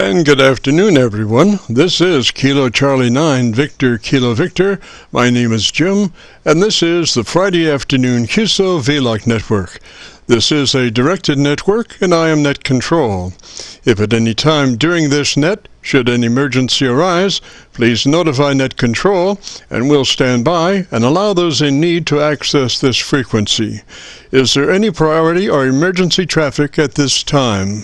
And good afternoon, everyone. This is Kilo Charlie 9 Victor Kilo Victor. My name is Jim, and this is the Friday afternoon Qso-Vlog network. This is a directed network, and I am net control. If at any time during this net, should an emergency arise, please notify net control, and we'll stand by and allow those in need to access this frequency. Is there any priority or emergency traffic at this time?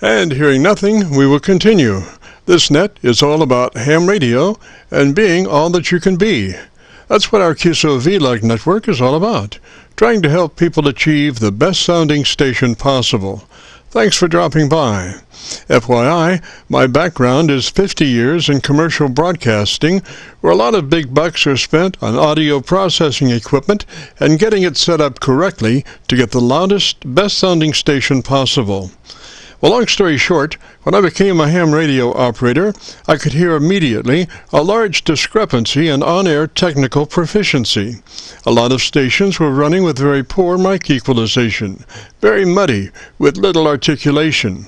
And hearing nothing, we will continue. This net is all about ham radio and being all that you can be. That's what our Qso-Vlog network is all about, trying to help people achieve the best sounding station possible. Thanks for dropping by. FYI, my background is 50 years in commercial broadcasting, where a lot of big bucks are spent on audio processing equipment and getting it set up correctly to get the loudest, best sounding station possible. Well, long story short, when I became a ham radio operator, I could hear immediately a large discrepancy in on-air technical proficiency. A lot of stations were running with very poor mic equalization, very muddy, with little articulation.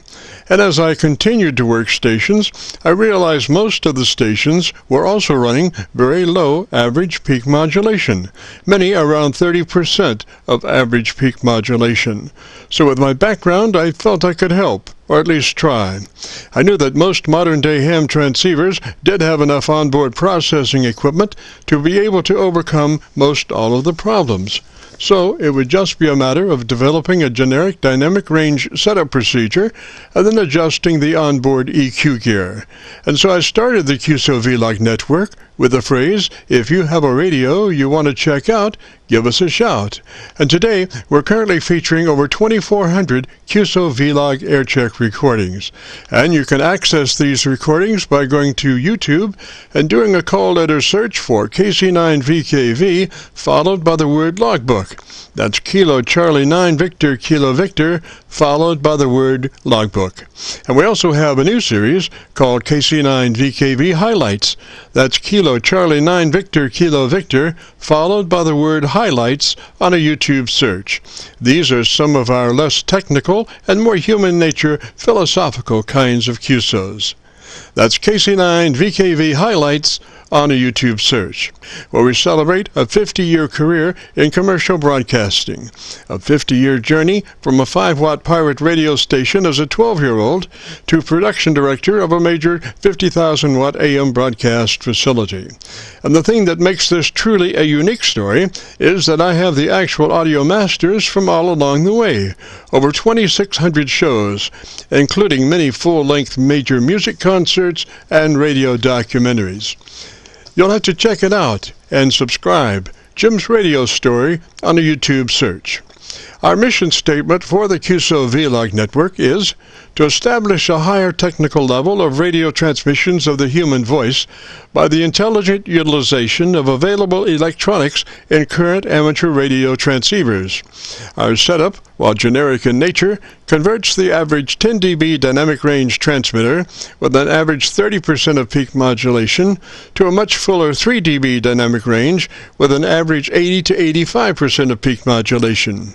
And as I continued to work stations, I realized most of the stations were also running very low average peak modulation, many around 30% of average peak modulation. So with my background, I felt I could help, or at least try. I knew that most modern-day ham transceivers did have enough onboard processing equipment to be able to overcome most all of the problems. So it would just be a matter of developing a generic dynamic range setup procedure and then adjusting the onboard EQ gear. And so I started the Qso-Vlog network with the phrase, "If you have a radio you want to check out, give us a shout." And today we're currently featuring over 2,400 Qso-Vlog Aircheck recordings. And you can access these recordings by going to YouTube and doing a call letter search for KC9VKV followed by the word logbook. That's Kilo Charlie 9 Victor Kilo Victor followed by the word logbook. And we also have a new series called KC9VKV Highlights. That's Kilo Charlie 9 Victor Kilo Victor followed by the word highlights on a YouTube search. These are some of our less technical and more human nature philosophical kinds of QSOs. That's KC9VKV Highlights on a YouTube search, where we celebrate a 50-year career in commercial broadcasting, a 50-year journey from a 5-watt pirate radio station as a 12-year-old to production director of a major 50,000-watt AM broadcast facility. And the thing that makes this truly a unique story is that I have the actual audio masters from all along the way, over 2,600 shows, including many full-length major music concerts and radio documentaries. You'll have to check it out and subscribe. Jim's Radio Story on a YouTube search. Our mission statement for the Qso-Vlog network is to establish a higher technical level of radio transmissions of the human voice by the intelligent utilization of available electronics in current amateur radio transceivers. Our setup, while generic in nature, converts the average 10 dB dynamic range transmitter with an average 30% of peak modulation to a much fuller 3 dB dynamic range with an average 80 to 85% of peak modulation.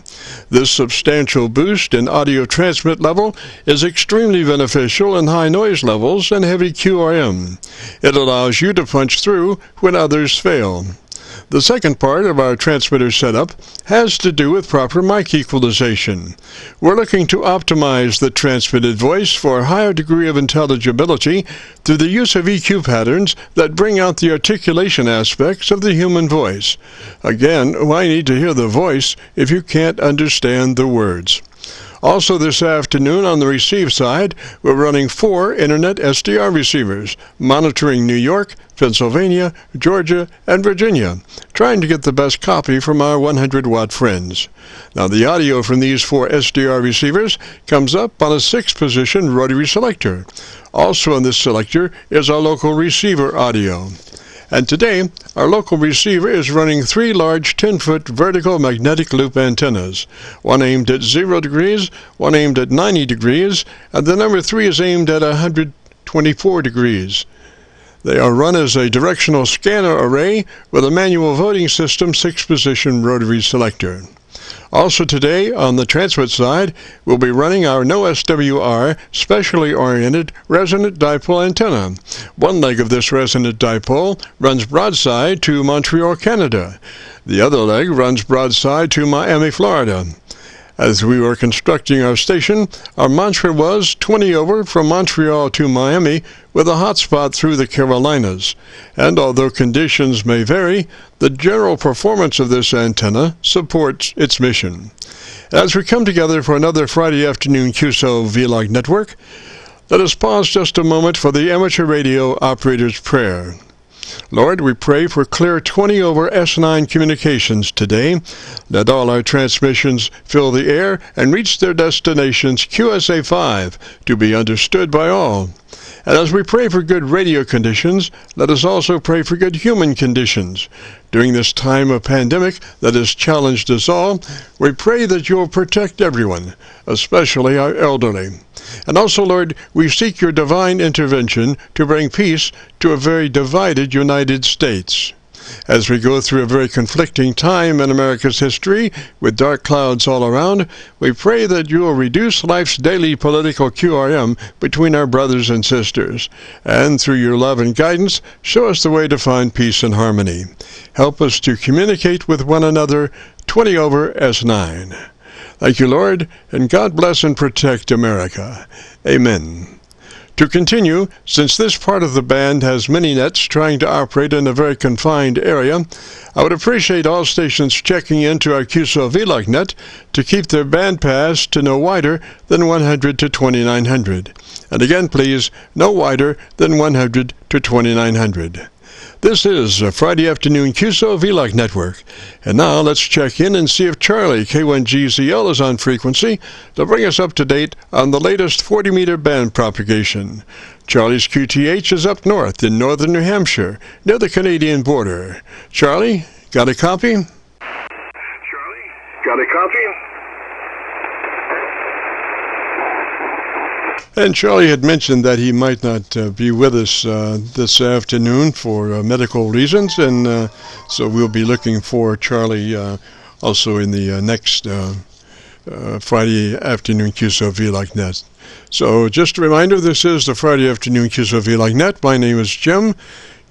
This substantial boost in audio transmit level is extremely beneficial in high noise levels and heavy QRM. It allows you to punch through when others fail. The second part of our transmitter setup has to do with proper mic equalization. We're looking to optimize the transmitted voice for a higher degree of intelligibility through the use of EQ patterns that bring out the articulation aspects of the human voice. Again, why need to hear the voice if you can't understand the words? Also this afternoon on the receive side, we're running 4 Internet SDR receivers, monitoring New York, Pennsylvania, Georgia, and Virginia, trying to get the best copy from our 100-watt friends. Now the audio from these 4 SDR receivers comes up on a 6-position rotary selector. Also on this selector is our local receiver audio. And today, our local receiver is running 3 large 10-foot vertical magnetic loop antennas, one aimed at 0 degrees, one aimed at 90 degrees, and the number 3 is aimed at 124 degrees. They are run as a directional scanner array with a manual voting system 6-position rotary selector. Also today, on the transmit side, we'll be running our no SWR specially oriented resonant dipole antenna. One leg of this resonant dipole runs broadside to Montreal, Canada. The other leg runs broadside to Miami, Florida. As we were constructing our station, our mantra was 20 over from Montreal to Miami with a hotspot through the Carolinas. And although conditions may vary, the general performance of this antenna supports its mission. As we come together for another Friday afternoon Qso-Vlog network, let us pause just a moment for the amateur radio operator's prayer. Lord, we pray for clear 20 over S9 communications today. Let all our transmissions fill the air and reach their destinations QSA5 to be understood by all. And as we pray for good radio conditions, let us also pray for good human conditions. During this time of pandemic that has challenged us all, we pray that you will protect everyone, especially our elderly. And also, Lord, we seek your divine intervention to bring peace to a very divided United States. As we go through a very conflicting time in America's history, with dark clouds all around, we pray that you will reduce life's daily political QRM between our brothers and sisters, and through your love and guidance, show us the way to find peace and harmony. Help us to communicate with one another 20 over S9. Thank you, Lord, and God bless and protect America. Amen. To continue, since this part of the band has many nets trying to operate in a very confined area, I would appreciate all stations checking into our Qso-Vlog net to keep their bandpass to no wider than 100 to 2900. And again, please, no wider than 100 to 2900. This is a Friday afternoon Qso-Vlog network. And now let's check in and see if Charlie, K1GZL, is on frequency to bring us up to date on the latest 40-meter band propagation. Charlie's QTH is up north in northern New Hampshire, near the Canadian border. Charlie, got a copy? Charlie, got a copy? And Charlie had mentioned that he might not be with us this afternoon for medical reasons, and so we'll be looking for Charlie also in the next Friday afternoon Qso-Vlog net. So just a reminder, this is the Friday afternoon Qso-Vlog net. My name is Jim,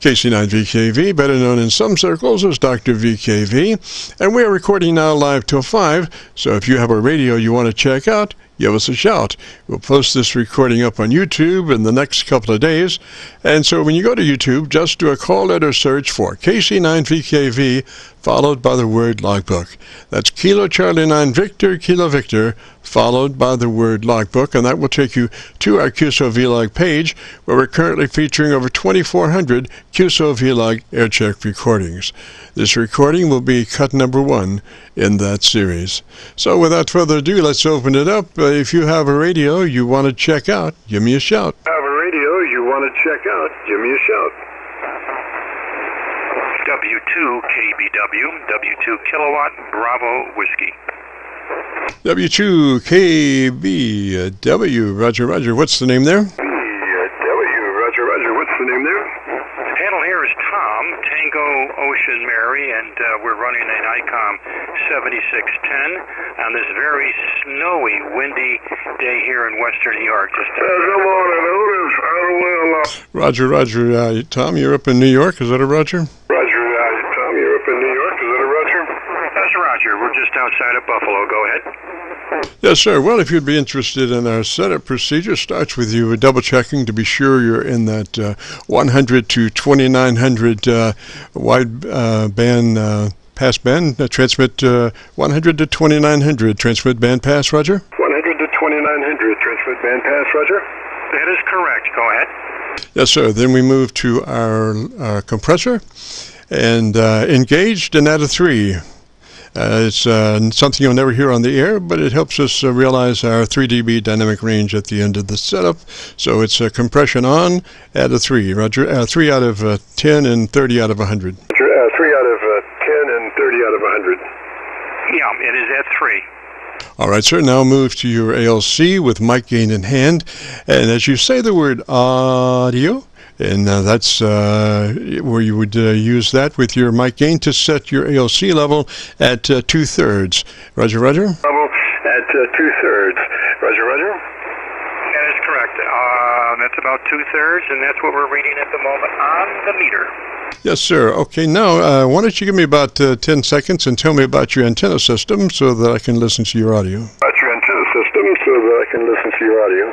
KC9VKV, better known in some circles as Dr. VKV, and we are recording now live till 5, so if you have a radio you want to check out, give us a shout. We'll post this recording up on YouTube in the next couple of days. And so when you go to YouTube, just do a call letter search for KC9VKV, followed by the word logbook. That's Kilo Charlie 9 Victor, Kilo Victor, followed by the word logbook, and that will take you to our Qso-Vlog page, where we're currently featuring over 2,400 Qso-Vlog Aircheck recordings. This recording will be cut number 1 in that series. So without further ado, let's open it up. If you have a radio you want to check out, give me a shout. Have a radio you want to check out, give me a shout. W2KBW, W2 Kilowatt, Bravo Whiskey. W2KBW, Roger, Roger. What's the name there? W, Roger, Roger. What's the name there? Handle here is Tom, Tango Ocean Mary, and we're running an ICOM 7610 on this very snowy, windy day here in western New York. Good morning, Otis. Roger, Roger. Tom, you're up in New York. Is that a Roger? Roger, Tom, you're up in New York. Is that a Roger? That's Roger. We're just outside of Buffalo. Go ahead. Yes, sir. Well, if you'd be interested in our setup procedure, starts with you double checking to be sure you're in that 100 to 2900 wide band pass band. Transmit 100 to 2900 transmit band pass, Roger? 100 to 2900 transmit band pass, Roger? That is correct. Go ahead. Yes, sir. Then we move to our compressor and engaged and at a 3. It's something you'll never hear on the air, but it helps us realize our 3 dB dynamic range at the end of the setup. So it's compression on at a 3. Roger, 3 out of 10 and 30 out of 100. 3 out of 10 and 30 out of 100. Yeah, it is at 3. All right, sir. Now move to your ALC with mic gain in hand. And as you say the word audio, And that's where you would use that with your mic gain to set your ALC level at 2/3. Roger, roger. Level at 2/3. Roger, roger. That is correct. That's about 2/3, and that's what we're reading at the moment on the meter. Yes, sir. Okay, now, why don't you give me about 10 seconds and tell me about your antenna system so that I can listen to your audio. About your antenna system so that I can listen to your audio.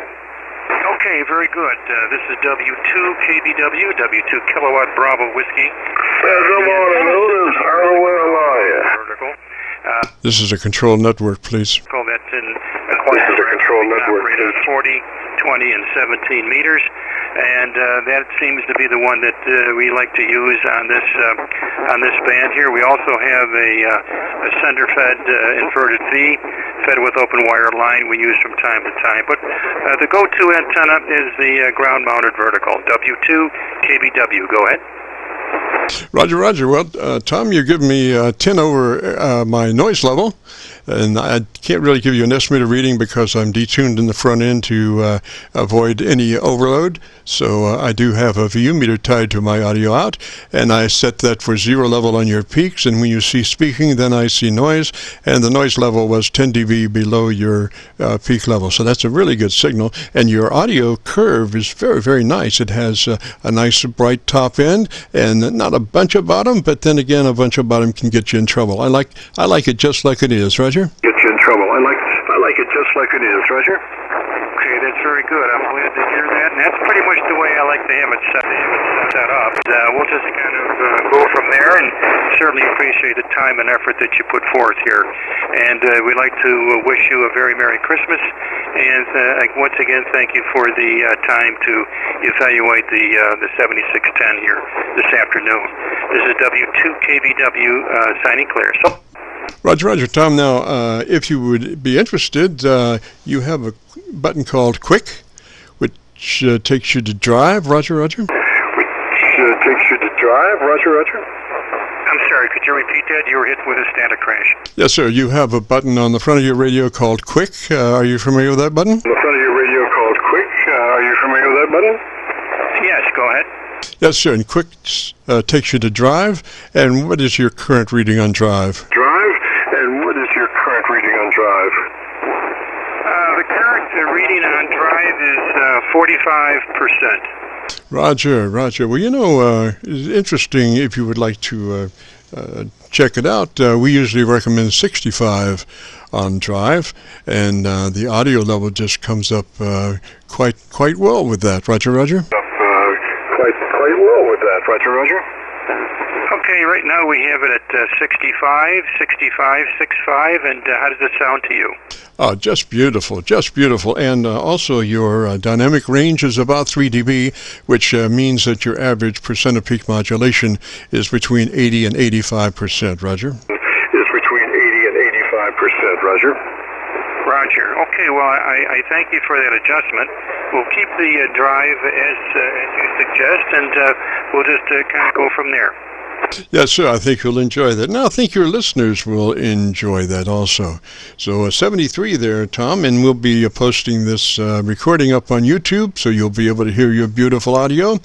Okay, very good. This is W2KBW, W2 Kilowatt Bravo Whiskey. Come on, Otis. How well are you? Vertical. This is a control network, please. Call that in This is a control network, operated please. 40, 20, and 17 meters. And that seems to be the one that we like to use on this band here. We also have a center-fed inverted V, fed with open wire line we use from time to time. But the go-to antenna is the ground-mounted vertical, W2 KBW. Go ahead. Roger, roger. Well, Tom, you're giving me 10 over my noise level, and I can't really give you an estimated reading because I'm detuned in the front end to avoid any overload. So I do have a VU meter tied to my audio out, and I set that for 0 level on your peaks, and when you see speaking, then I see noise, and the noise level was 10 dB below your peak level. So that's a really good signal, and your audio curve is very, very nice. It has a nice bright top end, and not a bunch of bottom, but then again, a bunch of bottom can get you in trouble. I like it just like it is, Roger. Get you in trouble. I like it just like it is, Roger. Okay, that's very good. I'm glad to hear that, and that's pretty much the way I like to have it set up. We'll just kind of go from there, and certainly appreciate the time and effort that you put forth here. And we'd like to wish you a very Merry Christmas, and once again, thank you for the time to evaluate the 7610 here this afternoon. This is W2KBW signing clear. So. Roger, roger. Tom, now, if you would be interested, you have a button called Quick, which takes you to drive. Roger, roger. Which takes you to drive. Roger, roger. I'm sorry, could you repeat that? You were hit with a static crash. Yes, sir. You have a button on the front of your radio called Quick. Are you familiar with that button? On the front of your radio called Quick. Are you familiar with that button? Yes, go ahead. Yes, sir. And Quick takes you to drive. And what is your current reading on drive? Drive. And what is your current reading on drive? The current reading on drive is 45%. Roger, roger. Well, you know, it's interesting if you would like to check it out. We usually recommend 65 on drive, and the audio level just comes up quite well with that. Roger, roger. Quite well with that. Roger, roger. Okay, right now we have it at 65, 65, and how does it sound to you? Oh, just beautiful, just beautiful. And also your dynamic range is about 3 dB, which means that your average percent of peak modulation is between 80 and 85%, Roger. Is between 80 and 85%, Roger. Roger. Okay, well, I thank you for that adjustment. We'll keep the drive as you suggest, and we'll just kind of go from there. Yes, sir. I think you'll enjoy that. Now, I think your listeners will enjoy that also. So 73 there, Tom, and we'll be posting this recording up on YouTube, so you'll be able to hear your beautiful audio.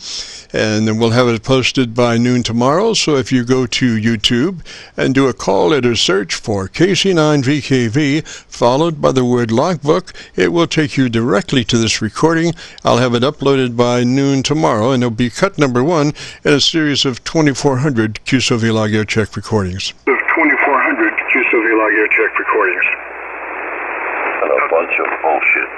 And then we'll have it posted by noon tomorrow. So if you go to YouTube and do a call letter search for KC9VKV, followed by the word logbook, it will take you directly to this recording. I'll have it uploaded by noon tomorrow, and it'll be cut number 1 in a series of 2,400 Qso-Vlog Aircheck recordings. Of 2,400 Qso-Vlog Aircheck recordings. And a bunch of bullshit.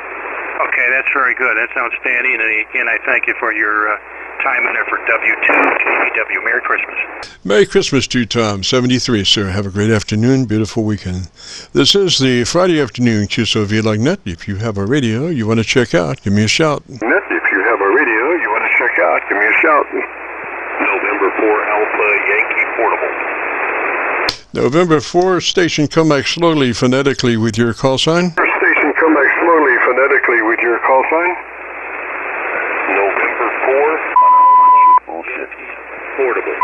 Okay, that's very good. That's outstanding. And again, I thank you for your time and effort. W2KBW. Merry Christmas. Merry Christmas to you, Tom. 73, sir. Have a great afternoon. Beautiful weekend. This is the Friday afternoon Qso-Vlog Net. If you have a radio you want to check out, give me a shout. Net, if you have a radio you want to check out, give me a shout. November 4 Alpha Yankee Portable. November 4 station, come back slowly phonetically with your call sign. Station, come back slowly phonetically with your call sign. November 4 bullshit. Portable.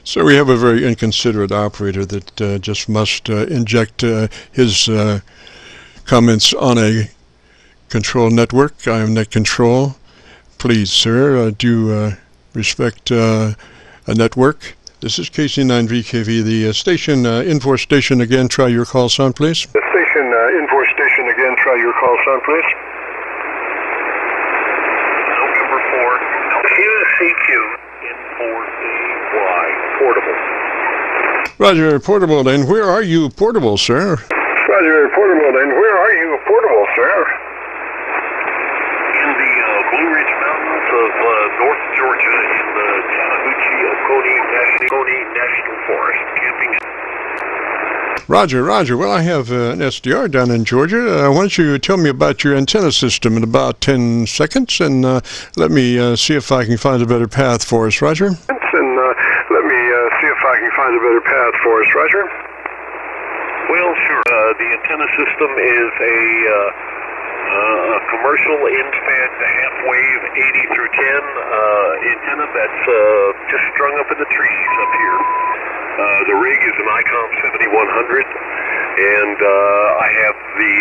So we have a very inconsiderate operator that just must inject his comments on a control network. I am net control. please, sir. Do you respect a network? This is KC9VKV, the station, Info station again. Try your call sound, please. The station, Info station again. Try your call sound, please. November 4, QCQ, N4CY, portable. Roger, portable then. Where are you, portable, sir? Roger, portable then. Where are you, portable, sir? In the Blue Ridge Mountains of North Georgia in the Chattahoochee-Oconee National Forest, camping. Roger. Well, I have an SDR down in Georgia. Why don't you tell me about your antenna system in about 10 seconds, and let me see if I can find a better path for us, Roger? And let me see if I can find a better path for us, Roger. Well, sure. The antenna system is a commercial end-fed half-wave 80 through 10 antenna that's just strung up in the trees up here. The rig is an ICOM 7100, and I have the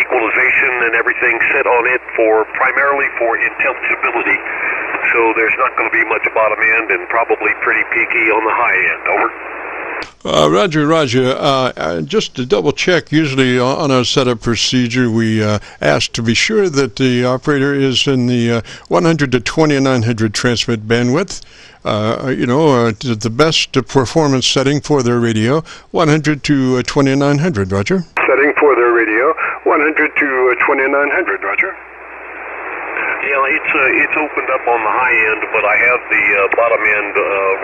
equalization and everything set on it primarily for intelligibility. So there's not going to be much bottom end and probably pretty peaky on the high end. Over. Roger. Just to double check, usually on our setup procedure, we ask to be sure that the operator is in the 100 to 2900 transmit bandwidth. The best performance setting for their radio, 100 to 2900, Roger. Setting for their radio, 100 to 2900, Roger. Yeah, it's opened up on the high end, but I have the bottom end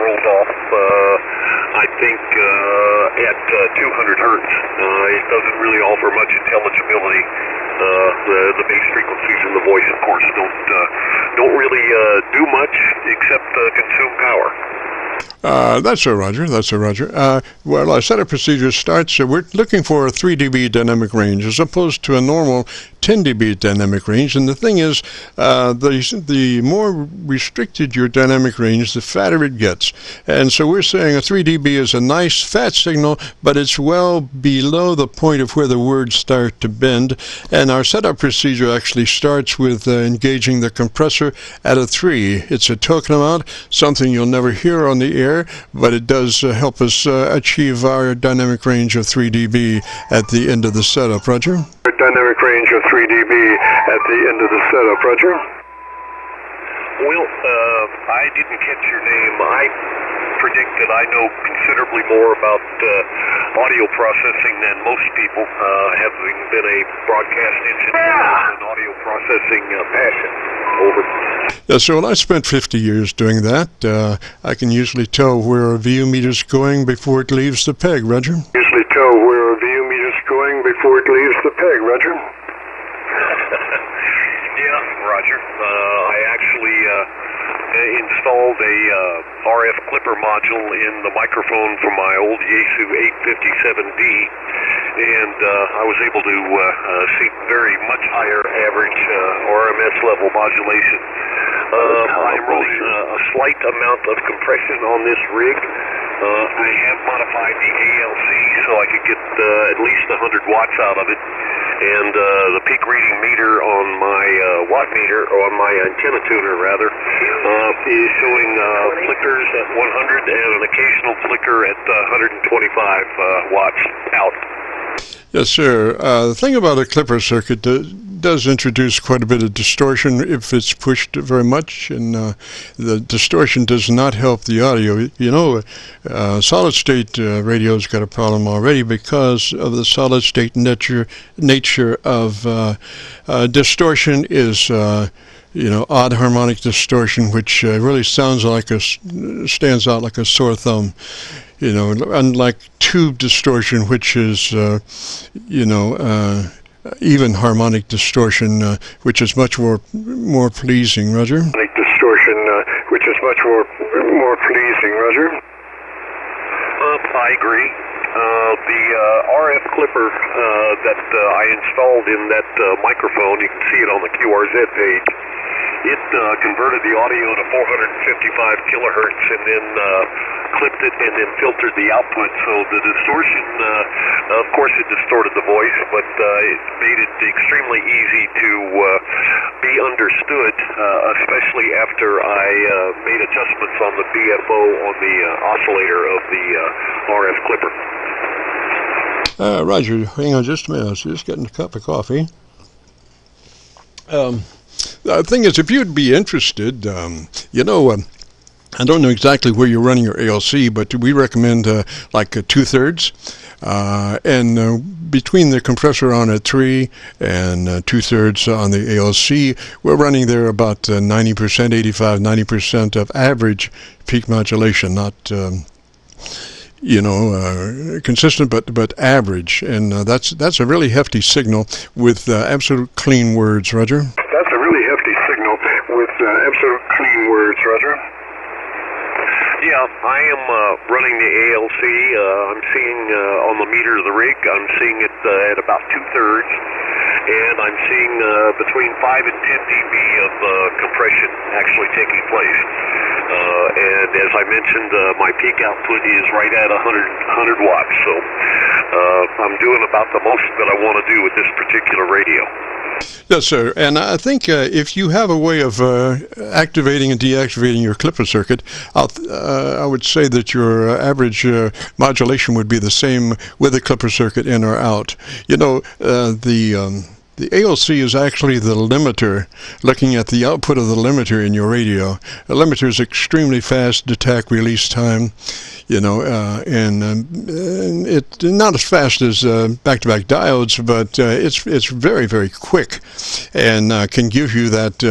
rolled off, I think, at 200 hertz. It doesn't really offer much intelligibility. The bass frequencies in the voice, of course, don't really do much except consume power. That's so, Roger. Well, our setup procedure starts, we're looking for a 3 dB dynamic range as opposed to a normal 10 dB dynamic range. And the thing is, the more restricted your dynamic range, the fatter it gets. And so we're saying a 3 dB is a nice fat signal, but it's well below the point of where the words start to bend. And our setup procedure actually starts with engaging the compressor at a 3. It's a token amount, something you'll never hear on the air, but it does help us achieve our dynamic range of 3 dB at the end of the setup. Roger? Dynamic range of 3 dB at the end of the setup. Roger? Well, I didn't catch your name. I predict that I know considerably more about audio processing than most people, having been a broadcast engineer and audio processing passion. Over. Yeah, so I spent 50 years doing that. I can usually tell where a VU meter's going before it leaves the peg, Roger. Usually tell where a VU meter's going before it leaves the peg, Roger. Yeah, Roger. I actually installed a RF clipper module in the microphone from my old Yaesu 857D, and I was able to see very much higher average RMS level modulation. I'm running a slight amount of compression on this rig. I have modified the ALC so I could get at least 100 watts out of it. And the peak reading meter on my watt meter, or on my antenna tuner rather, is showing flickers at 100 and an occasional flicker at 125 watts out. Yes, sir. The thing about a clipper circuit does introduce quite a bit of distortion if it's pushed very much, and the distortion does not help the audio. You know, solid-state radio's got a problem already because of the solid-state nature of distortion is odd harmonic distortion, which really stands out like a sore thumb. Unlike tube distortion, which is, even harmonic distortion, which is much more pleasing. Roger? Harmonic distortion, which is much more pleasing. Roger? I agree. The RF clipper that I installed in that microphone, you can see it on the QRZ page. It converted the audio to 455 kilohertz and then clipped it and then filtered the output. So the distortion, of course, it distorted the voice, but it made it extremely easy to be understood, especially after I made adjustments on the BFO on the oscillator of the RF clipper. Roger, hang on just a minute. I was just getting a cup of coffee. The thing is, if you'd be interested, I don't know exactly where you're running your ALC, but we recommend like 2/3. And between the compressor on at 3 and 2/3 on the ALC, we're running there about 90%, 85, 90% of average peak modulation, not consistent, but average, and that's a really hefty signal with absolute clean words, Roger. That's a really hefty signal with absolute clean words, Roger. Yeah, I am running the ALC. I'm seeing on the meter of the rig, I'm seeing it at about 2/3, and I'm seeing between 5 and 10 dB of compression actually taking place. And as I mentioned, my peak output is right at 100 watts. So I'm doing about the most that I want to do with this particular radio. Yes, sir. And I think if you have a way of activating and deactivating your clipper circuit, I would say that your average modulation would be the same with the clipper circuit in or out. The ALC is actually the limiter, looking at the output of the limiter in your radio. The limiter is extremely fast detect release time, and it's not as fast as back-to-back diodes, but it's very, very quick and can give you that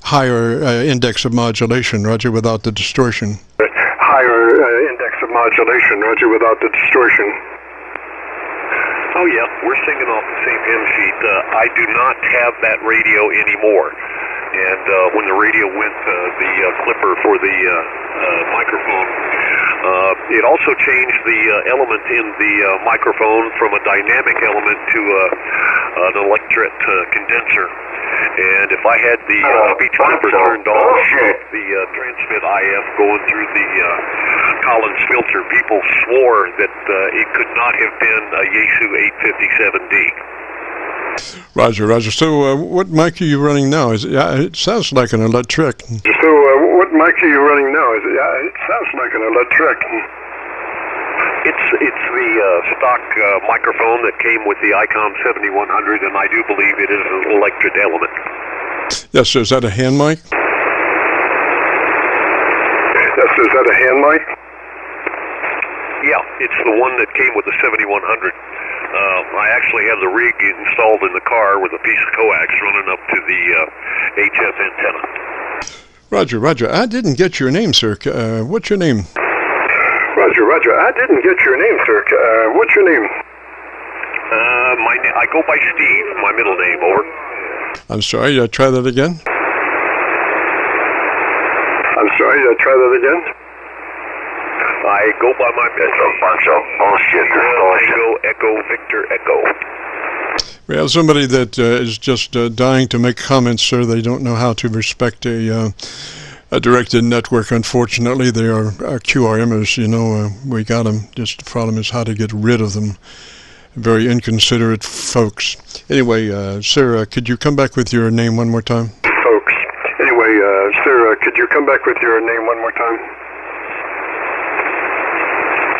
higher index of modulation, Roger, without the distortion. Higher index of modulation, Roger, without the distortion. Oh yeah, we're singing off the same hymn sheet. I do not have that radio anymore. And when the radio went, the clipper for the microphone, it also changed the element in the microphone from a dynamic element to an electret condenser. And if I had the speech clipper turned off, the transmit IF going through the Collins filter, people swore that it could not have been a Yaesu 857D. Roger. So what mic are you running now? It sounds like an electric. So what mic are you running now? It sounds like an electric. It's the stock microphone that came with the ICOM 7100, and I do believe it is an electret element. Yes, sir. Is that a hand mic? Yes, is that a hand mic? Yeah, it's the one that came with the 7100. I actually have the rig installed in the car with a piece of coax running up to the HF antenna. Roger. I didn't get your name, sir. What's your name? Roger. I didn't get your name, sir. What's your name? I go by Steve. My middle name. Over. I'm sorry. Try that again. I go by my middle name. Bunch of bullshit. Tango, Echo, Victor, Echo. We have somebody that is just dying to make comments, sir. They don't know how to respect a directed network. Unfortunately, they are QRMers. We got them. Just the problem is how to get rid of them. Very inconsiderate folks. Anyway, sir, could you come back with your name one more time? Could you come back with your name one more time?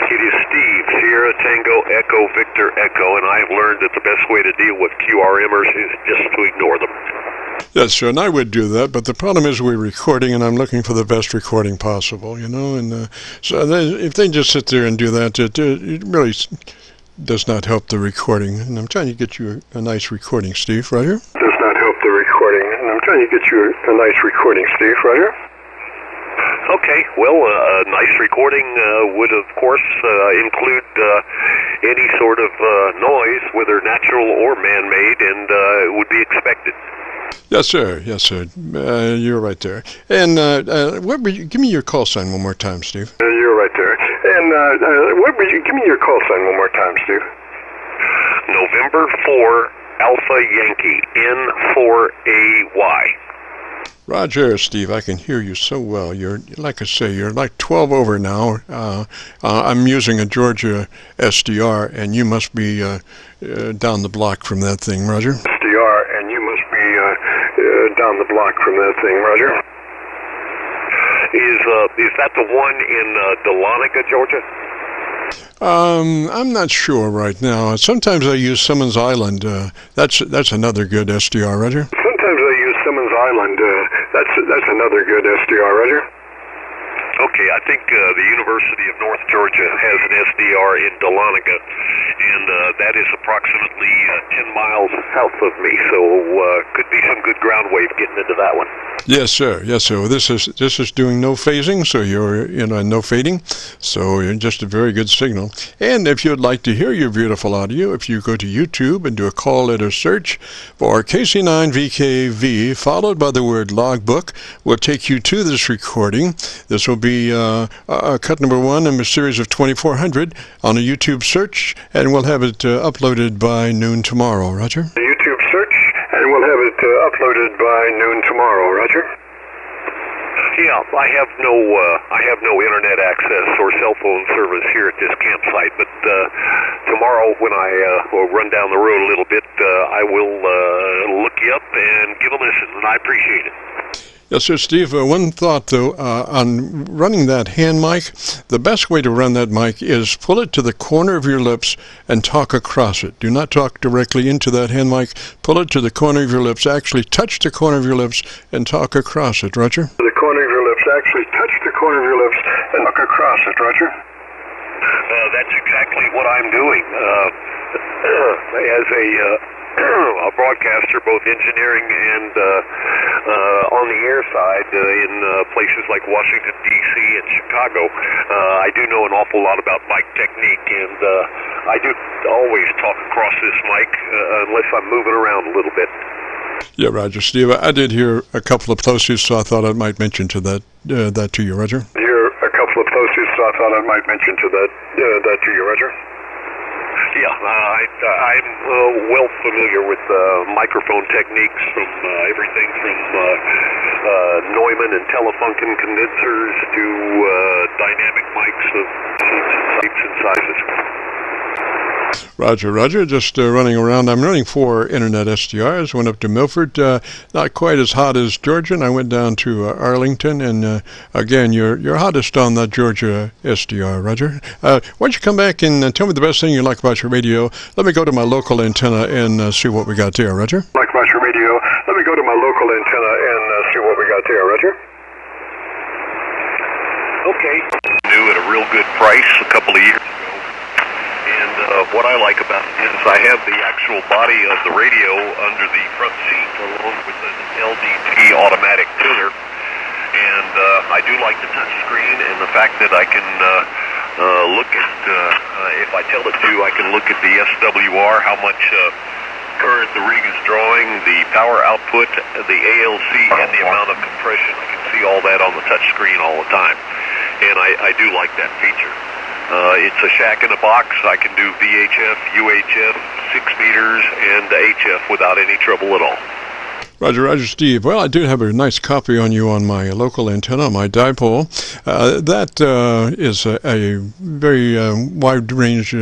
It is Steve, Sierra Tango Echo Victor Echo, and I've learned that the best way to deal with QRMers is just to ignore them. Yes, sir, and I would do that, but the problem is we're recording, and I'm looking for the best recording possible, and so if they just sit there and do that, it really does not help the recording, and I'm trying to get you a nice recording, Steve, right here. Does not help the recording, and I'm trying to get you a nice recording, Steve, right here. Okay, well, a nice recording would, of course, include any sort of noise, whether natural or man-made, and it would be expected. Yes, sir. You're right there. And give me your call sign one more time, Steve. You're right there. And give me your call sign one more time, Steve. November 4, Alpha Yankee, N4AY. Roger, Steve, I can hear you so well. You're, like I say, you're like 12 over now. I'm using a Georgia SDR, and you must be down the block from that thing, Roger. SDR, and you must be down the block from that thing, Roger. Is that the one in Dahlonega, Georgia? I'm not sure right now. Sometimes I use Simmons Island. That's another good SDR, Roger. Sometimes I use Simmons Island. That's another good SDR, Roger. Okay, I think the University of North Georgia has an SDR in Dahlonega, and that is approximately 10 miles south of me, so could be some good ground wave getting into that one. Yes, sir. Yes, sir. This is doing no phasing, so you're no fading, so you're just a very good signal. And if you'd like to hear your beautiful audio, if you go to YouTube and do a call letter search for KC9VKV followed by the word logbook, we'll take you to this recording. This will be cut number 1 in a series of 2400 on a YouTube search, and we'll have it uploaded by noon tomorrow. Roger. YouTube search, and we'll have it uploaded by noon tomorrow. Roger. Yeah, I have no internet access or cell phone service here at this campsite, but tomorrow when I will run down the road a little bit, I will look you up and give a listen, and I appreciate it. Yes, sir, Steve. One thought, though, on running that hand mic, the best way to run that mic is pull it to the corner of your lips and talk across it. Do not talk directly into that hand mic. Pull it to the corner of your lips. Actually touch the corner of your lips and talk across it, Roger. The corner of your lips. Actually touch the corner of your lips and talk across it, Roger. That's exactly what I'm doing. As a broadcaster, both engineering and on the air side in places like Washington, D.C. and Chicago, I do know an awful lot about mic technique, and I do always talk across this mic unless I'm moving around a little bit. Yeah, Roger, Steve. I did hear a couple of plosives, so I thought I might mention to that to you, Roger. Hear a couple of plosives, so I thought I might mention to that to you, Roger. Yeah, I'm well familiar with microphone techniques from everything from Neumann and Telefunken condensers to dynamic mics of shapes and sizes. Roger. Just running around. I'm running 4 internet SDRs. Went up to Milford. Not quite as hot as Georgia, and I went down to Arlington. And again, you're hottest on that Georgia SDR, Roger. Why don't you come back and tell me the best thing you like about your radio? Let me go to my local antenna and see what we got there, Roger. Like about your radio? Let me go to my local antenna and see what we got there, Roger. Okay. New at a real good price a couple of years ago. And what I like about it is I have the actual body of the radio under the front seat along with an LDT automatic tuner. And I do like the touch screen and the fact that I can look at, if I tell it to, I can look at the SWR, how much current the rig is drawing, the power output, the ALC, and the amount of compression. I can see all that on the touch screen all the time. And I do like that feature. It's a shack in a box. I can do VHF, UHF, 6 meters, and HF without any trouble at all. Roger, Steve. Well, I do have a nice copy on you on my local antenna, my dipole. That is a very wide range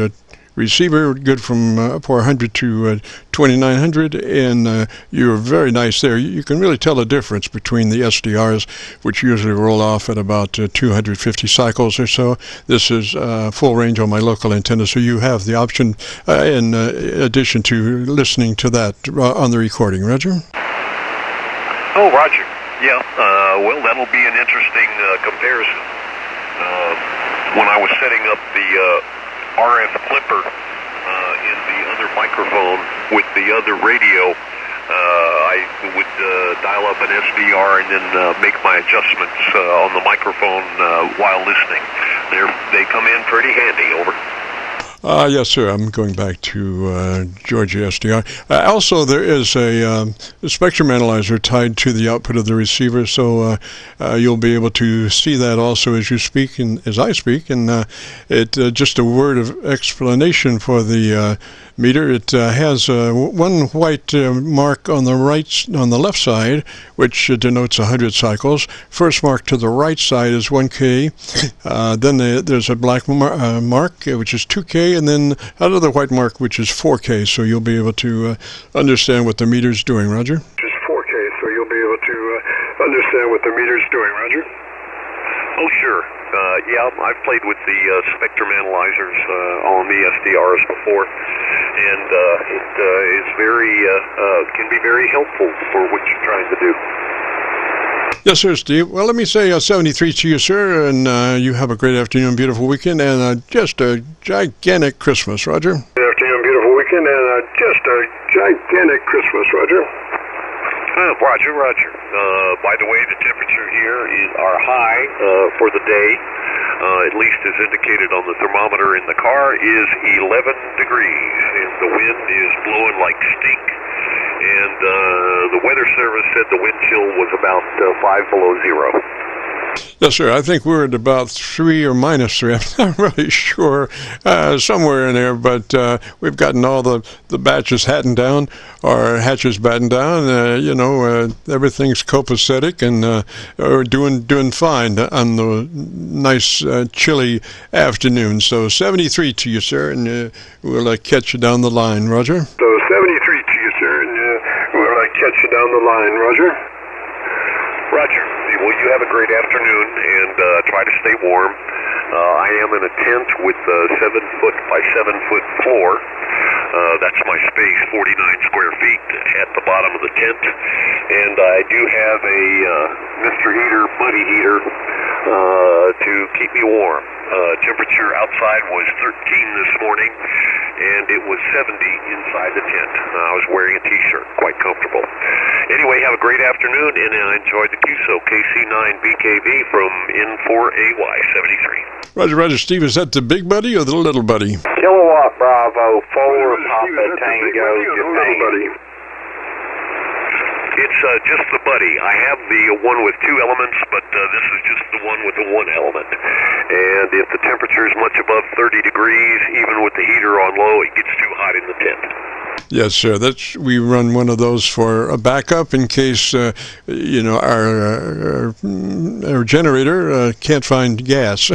receiver, good from 400 to 2900, and you're very nice there. You can really tell the difference between the SDRs, which usually roll off at about 250 cycles or so. This is full range on my local antenna, so you have the option in addition to listening to that on the recording. Roger? Oh, Roger. Yeah, well, that'll be an interesting comparison. When I was setting up the RF clipper in the other microphone with the other radio, I would dial up an SDR and then make my adjustments on the microphone while listening. They come in pretty handy. Over. Yes, sir. I'm going back to Georgia SDR. Also, there is a spectrum analyzer tied to the output of the receiver, so you'll be able to see that also as you speak and as I speak. And just a word of explanation for the meter. It has one white mark on the left side, which denotes 100 cycles. First mark to the right side is 1K. Then there's a black mark, which is 2K, and then another white mark, which is 4K. So you'll be able to understand what the meter's doing, Roger. Which is 4K, so you'll be able to understand what the meter's doing, Roger. Oh, sure. Yeah, I've played with the spectrum analyzers on the SDRs before, and it is can be very helpful for what you're trying to do. Yes, sir, Steve. Well, let me say 73 to you, sir, and you have a great afternoon, beautiful weekend, and just a gigantic Christmas, Roger. Good afternoon, beautiful weekend, and just a gigantic Christmas, Roger. Roger. By the way, the temperature here are high for the day, at least as indicated on the thermometer in the car, is 11 degrees, and the wind is blowing like stink. And the Weather Service said the wind chill was about 5 below zero. Yes, sir. I think we're at about 3 or minus 3. I'm not really sure. Somewhere in there, but we've gotten all the batches hatched down, or hatches battened down. Everything's copacetic, and we're doing fine on the nice chilly afternoon. So 73 to you, sir, and we'll catch you down the line, Roger. So 73 to you, sir, and we'll catch you down the line, Roger. Roger. Well, you have a great afternoon, and try to stay warm. I am in a tent with a 7-foot by 7-foot floor. That's my space, 49 square feet at the bottom of the tent. And I do have a Mr. Heater, Buddy Heater, to keep me warm. Temperature outside was 13 this morning, and it was 70 inside the tent. I was wearing a T-shirt, quite comfortable. Anyway, have a great afternoon, and enjoy the Qso KC9VKV from N4AY 73. Roger. Steve, is that the big buddy or the little buddy? Kilowatt Bravo 4 Papa Tango Japan. It's just the buddy. I have the one with 2 elements, but this is just the one with the 1 element. And if the temperature is much above 30 degrees, even with the heater on low, it gets too hot in the tent. Yes, sir. We run one of those for a backup in case our generator can't find gas.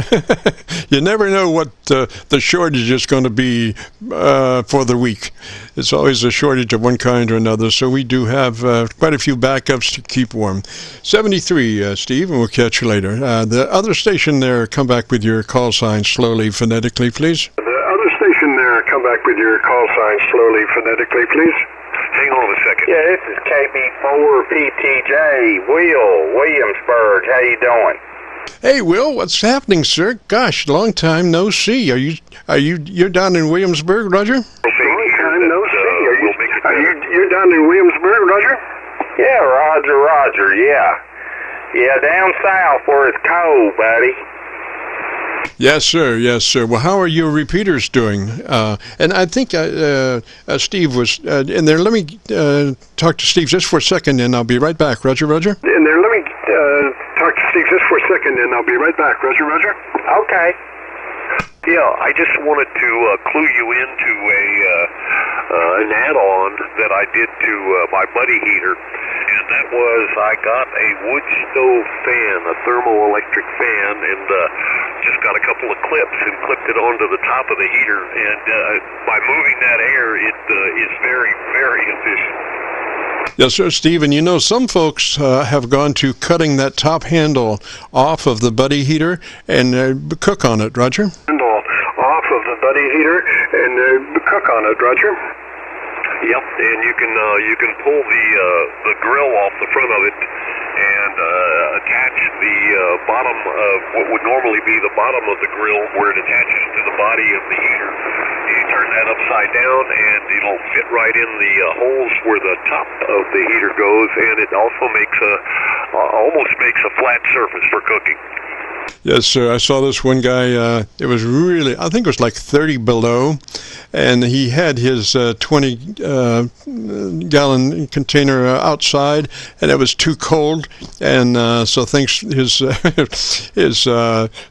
You never know what the shortage is going to be for the week. It's always a shortage of one kind or another, so we do have quite a few backups to keep warm. 73, Steve, and we'll catch you later. The other station there, come back with your call sign slowly, phonetically, please. Station there, come back with your call sign slowly, phonetically, please. Hang on a second. Yeah, this is KB4PTJ, Williamsburg. How you doing? Hey, Will, what's happening, sir? Gosh, long time no see. You're down in Williamsburg, Roger? Long time no see. You're down in Williamsburg, Roger? Yeah, Roger, yeah. Yeah, down south where it's cold, buddy. Yes, sir. Well, how are your repeaters doing? And I think Steve was in there. Let me talk to Steve just for a second, and I'll be right back. Roger. In there, let me talk to Steve just for a second, and I'll be right back. Roger. Okay. Yeah, I just wanted to clue you into an add-on that I did to my Buddy Heater, and that was I got a wood stove fan, a thermoelectric fan, and just got a couple of clips and clipped it onto the top of the heater, and by moving that air, it is very, very efficient. Yes, sir, Steve. And some folks have gone to cutting that top handle off of the Buddy Heater and cook on it, Roger? Handle off of the Buddy Heater and cook on it, Roger? Yep, and you can pull the grill off the front of it and attach the bottom of what would normally be the bottom of the grill where it attaches to the body of the heater. You turn that upside down and it'll fit right in the holes where the top of the heater goes, and it also almost makes a flat surface for cooking. Yes, sir. I saw this one guy. It was really, I think it was like 30 below, and he had his 20-gallon container outside, and it was too cold, and so things his his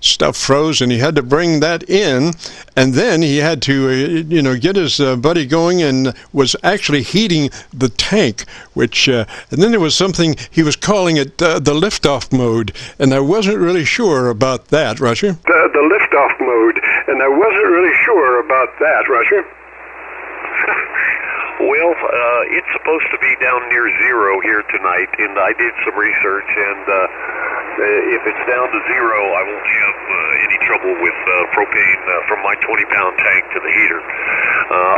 stuff froze, and he had to bring that in, and then he had to get his buddy going, and was actually heating the tank, which and then there was something he was calling it the liftoff mode, and I wasn't really sure about that, Roger. The liftoff mode, and I wasn't really sure about that, Roger. Well, it's supposed to be down near zero here tonight, and I did some research, and if it's down to zero, I won't have any trouble with propane from my 20-pound tank to the heater.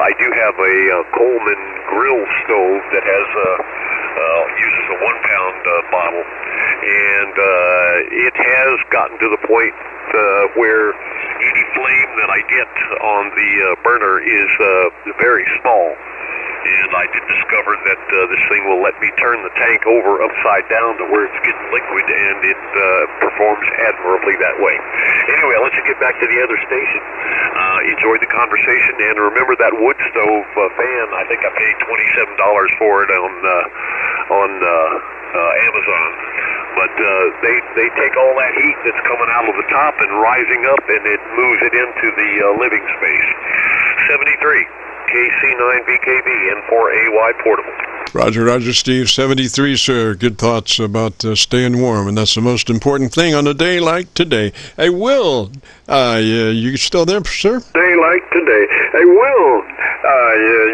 I do have a Coleman grill stove that has uses a 1-pound bottle, and it has gotten to the point where any flame that I get on the burner is very small. And I did discover that this thing will let me turn the tank over upside down to where it's getting liquid, and it performs admirably that way. Anyway, I'll let you get back to the other station. Enjoyed the conversation, and remember that wood stove fan. I think I paid $27 for it on Amazon. But they take all that heat that's coming out of the top and rising up, and it moves it into the living space. 73. KC9VKV N4AY portable. Roger, Steve. 73, sir. Good thoughts about staying warm, and that's the most important thing on a day like today. Hey, Will, you still there, sir? Day like today. Hey, Will,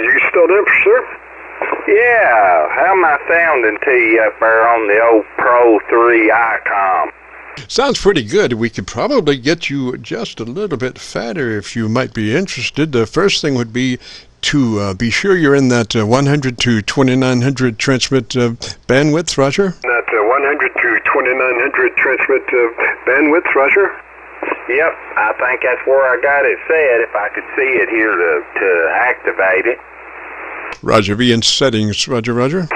you still there, sir? Yeah, how am I sounding to you up there on the old Pro 3 ICOM? Sounds pretty good. We could probably get you just a little bit fatter if you might be interested. The first thing would be to be sure you're in that 100 to 2900 transmit bandwidth, Roger. That 100 to 2900 transmit bandwidth, Roger? Yep, I think that's where I got it set, if I could see it here to activate it. Roger, be in settings, Roger. Roger,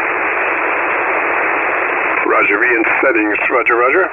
be in settings, Roger.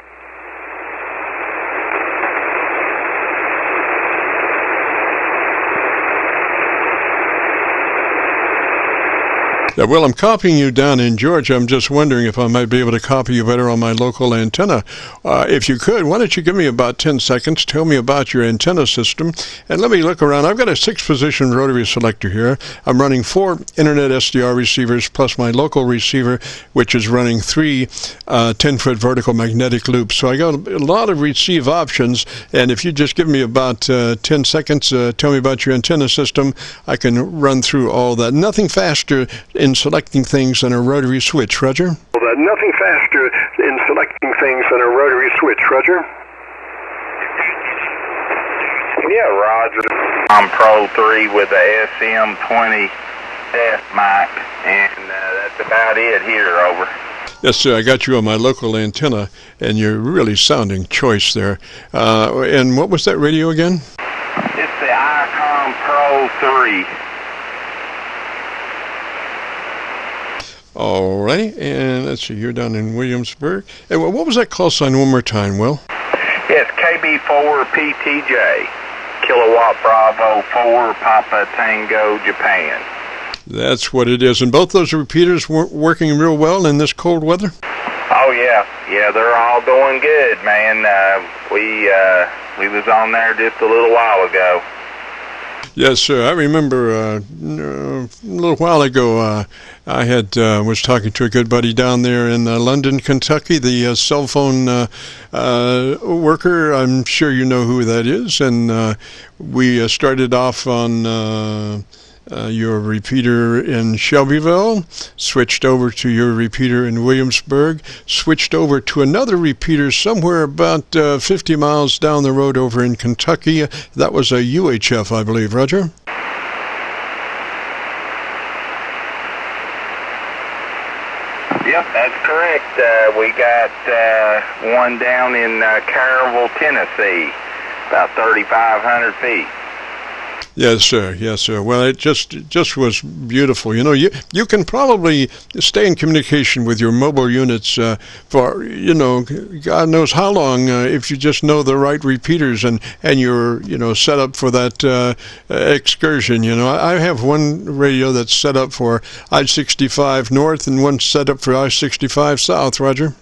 Yeah, well, I'm copying you down in Georgia. I'm just wondering if I might be able to copy you better on my local antenna. If you could, why don't you give me about 10 seconds, tell me about your antenna system, and let me look around. I've got a 6-position rotary selector here. I'm running 4 internet SDR receivers plus my local receiver, which is running 3 10-foot vertical magnetic loops. So I got a lot of receive options, and if you just give me about 10 seconds, tell me about your antenna system, I can run through all that. Nothing faster in selecting things than a rotary switch, Roger? Well, nothing faster in selecting things than a rotary switch, Roger? Yeah, Roger. I'm Pro 3 with the SM20S mic, and that's about it here, over. Yes, sir, I got you on my local antenna, and you're really sounding choice there. And what was that radio again? It's the ICOM Pro 3. Alrighty, and let's see, you're down in Williamsburg. And what was that call sign one more time, Will? It's KB4PTJ, Kilowatt Bravo 4, Papa Tango, Japan. That's what it is. And both those repeaters working real well in this cold weather? Oh, yeah. Yeah, they're all doing good, man. We was on there just a little while ago. Yes, sir. I remember a little while ago I had was talking to a good buddy down there in London, Kentucky, the cell phone worker. I'm sure you know who that is. And we started off on your repeater in Shelbyville, switched over to your repeater in Williamsburg, switched over to another repeater somewhere about 50 miles down the road over in Kentucky. That was a UHF, I believe, Roger? Yep, that's correct. We got one down in Carrollville, Tennessee, about 3,500 feet. Yes, sir. Yes, sir. Well, it just was beautiful. You know, you can probably stay in communication with your mobile units for, you know, God knows how long if you just know the right repeaters and you're, you know, set up for that excursion. You know, I have one radio that's set up for I-65 North and one set up for I-65 South, Roger.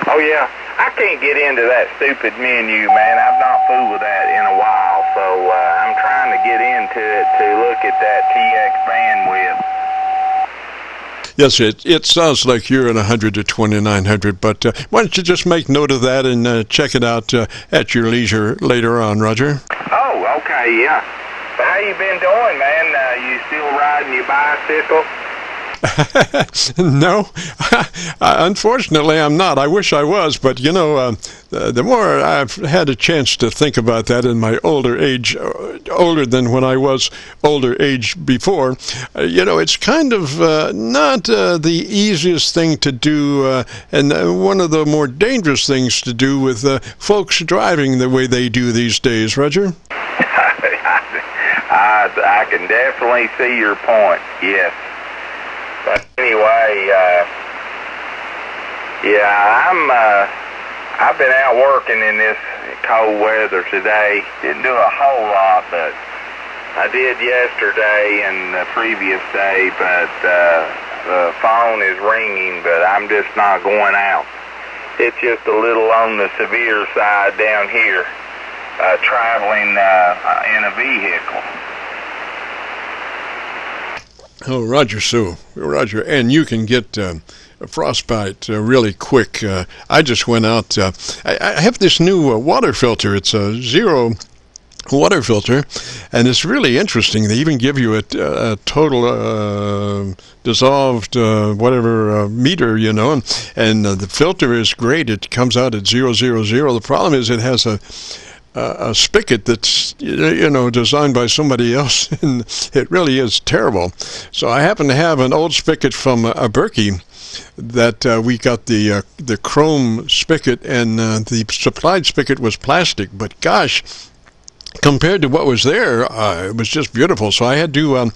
Oh, yeah. I can't get into that stupid menu, man. I've not fooled with that in a while, so I'm trying to get into it to look at that TX bandwidth. Yes, it sounds like you're in 100 to 2900, but why don't you just make note of that and check it out at your leisure later on, Roger? Oh, okay, yeah. So how you been doing, man? You still riding your bicycle? No, unfortunately I'm not. I wish I was, but you know, the more I've had a chance to think about that in my older age, older than when I was older age before, you know, it's kind of not the easiest thing to do, and one of the more dangerous things to do with folks driving the way they do these days, Roger. I can definitely see your point, yes. But anyway, yeah, I've been out working in this cold weather today. Didn't do a whole lot, but I did yesterday and the previous day. But the phone is ringing, but I'm just not going out. It's just a little on the severe side down here, traveling in a vehicle. Oh, Roger, Roger, and you can get a frostbite really quick. I just went out. I have this new water filter. It's a zero water filter, and it's really interesting. They even give you a total dissolved whatever meter, you know, and the filter is great. It comes out at 000. The problem is it has a spigot that's, you know, designed by somebody else, and it really is terrible. So I happen to have an old spigot from a Berkey that we got the chrome spigot, and the supplied spigot was plastic, but gosh, compared to what was there, it was just beautiful. So I had to